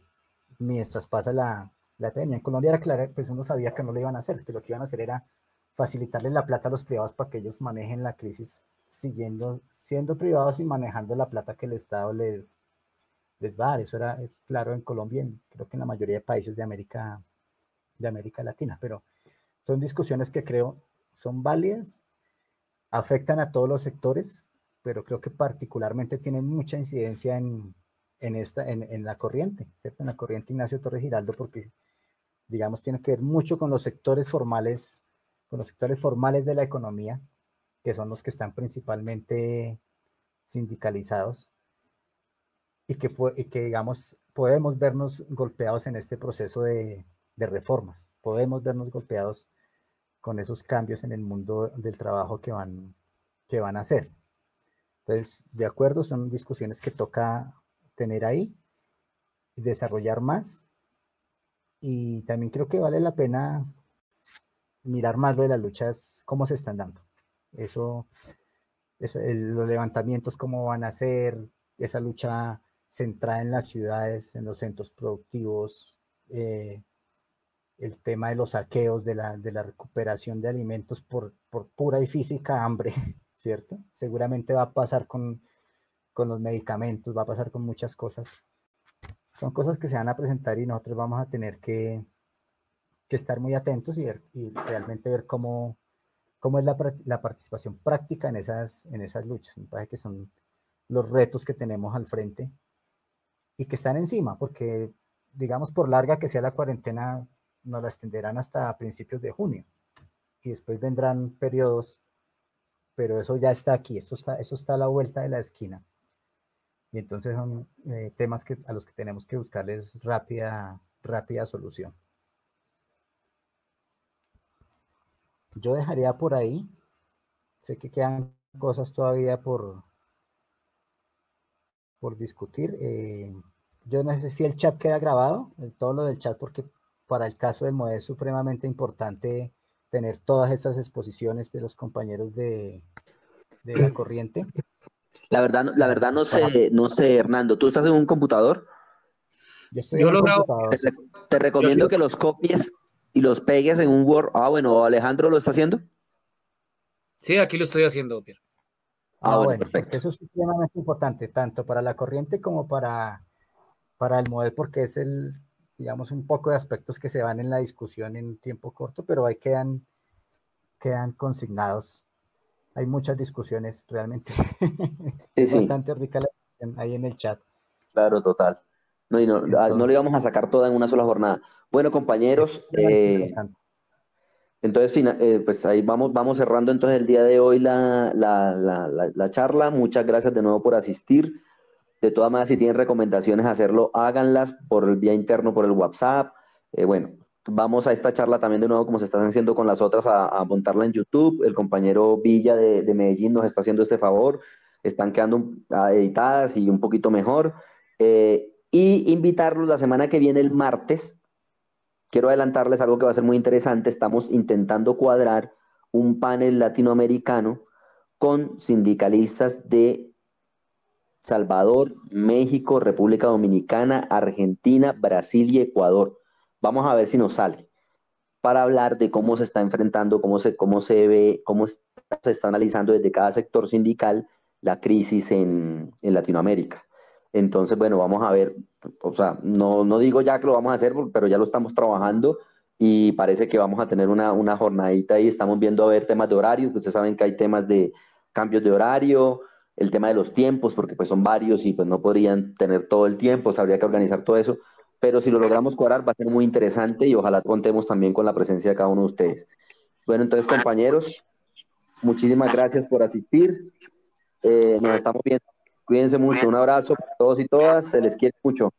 mientras pasa la epidemia. En Colombia era claro, pues uno sabía que no lo iban a hacer, que lo que iban a hacer era facilitarle la plata a los privados para que ellos manejen la crisis siendo privados y manejando la plata que el Estado les va a dar. Eso era claro en Colombia, creo que en la mayoría de países de América Latina, pero son discusiones que creo son válidas, afectan a todos los sectores, pero creo que particularmente tienen mucha incidencia en la corriente, ¿cierto? En la corriente Ignacio Torres Giraldo, porque digamos tiene que ver mucho con los sectores formales de la economía, que son los que están principalmente sindicalizados, y que digamos, podemos vernos golpeados en este proceso de reformas, podemos vernos golpeados con esos cambios en el mundo del trabajo que van a hacer. Entonces, de acuerdo, son discusiones que toca tener ahí, desarrollar más, y también creo que vale la pena mirar más lo de las luchas, cómo se están dando. Los levantamientos, cómo van a ser, esa lucha centrada en las ciudades, en los centros productivos, el tema de los saqueos, de la recuperación de alimentos por pura y física hambre, ¿cierto? Seguramente va a pasar con los medicamentos, va a pasar con muchas cosas. Son cosas que se van a presentar y nosotros vamos a tener que estar muy atentos y realmente ver cómo es la participación práctica en esas luchas. Me parece que son los retos que tenemos al frente y que están encima, porque digamos por larga que sea la cuarentena, nos la extenderán hasta principios de junio y después vendrán periodos, pero eso ya está aquí, eso está a la vuelta de la esquina. Y entonces son temas a los que tenemos que buscarles rápida solución. Yo dejaría por ahí. Sé que quedan cosas todavía por discutir. Yo no sé si el chat queda grabado, todo lo del chat, porque para el caso del MODES es supremamente importante tener todas esas exposiciones de los compañeros de la corriente. La verdad no sé, Hernando. ¿Tú estás en un computador? Yo estoy en un computador. Te recomiendo que los copies y los pegues en un Word. Ah, bueno, ¿Alejandro lo está haciendo? Sí, aquí lo estoy haciendo, Pierre. Bueno, perfecto. Eso es supremamente importante, tanto para la corriente como para el MODES, porque es digamos, un poco de aspectos que se van en la discusión en tiempo corto, pero ahí quedan consignados. Hay muchas discusiones realmente. Es bastante rica la discusión ahí en el chat. Claro, total. No le íbamos a sacar toda en una sola jornada. Bueno, compañeros, entonces pues ahí vamos cerrando entonces el día de hoy la charla. Muchas gracias de nuevo por asistir. De todas maneras, si tienen recomendaciones, hacerlo, háganlas por el vía interno, por el WhatsApp. Bueno, vamos a esta charla también de nuevo, como se están haciendo con las otras, a montarla en YouTube. El compañero Villa de Medellín nos está haciendo este favor. Están quedando editadas y un poquito mejor. Y invitarlos la semana que viene, el martes. Quiero adelantarles algo que va a ser muy interesante. Estamos intentando cuadrar un panel latinoamericano con sindicalistas de Salvador, México, República Dominicana, Argentina, Brasil y Ecuador. Vamos a ver si nos sale para hablar de cómo se está enfrentando, cómo se ve, se está analizando desde cada sector sindical la crisis en Latinoamérica. Entonces, bueno, vamos a ver, o sea, no digo ya que lo vamos a hacer, pero ya lo estamos trabajando y parece que vamos a tener una jornadita ahí. Estamos viendo a ver temas de horarios, ustedes saben que hay temas de cambios de horario, el tema de los tiempos, porque pues son varios y pues no podrían tener todo el tiempo, o sea, habría que organizar todo eso, pero si lo logramos cuadrar va a ser muy interesante y ojalá contemos también con la presencia de cada uno de ustedes. Bueno, entonces compañeros, muchísimas gracias por asistir, nos estamos viendo, cuídense mucho, un abrazo para todos y todas, se les quiere mucho.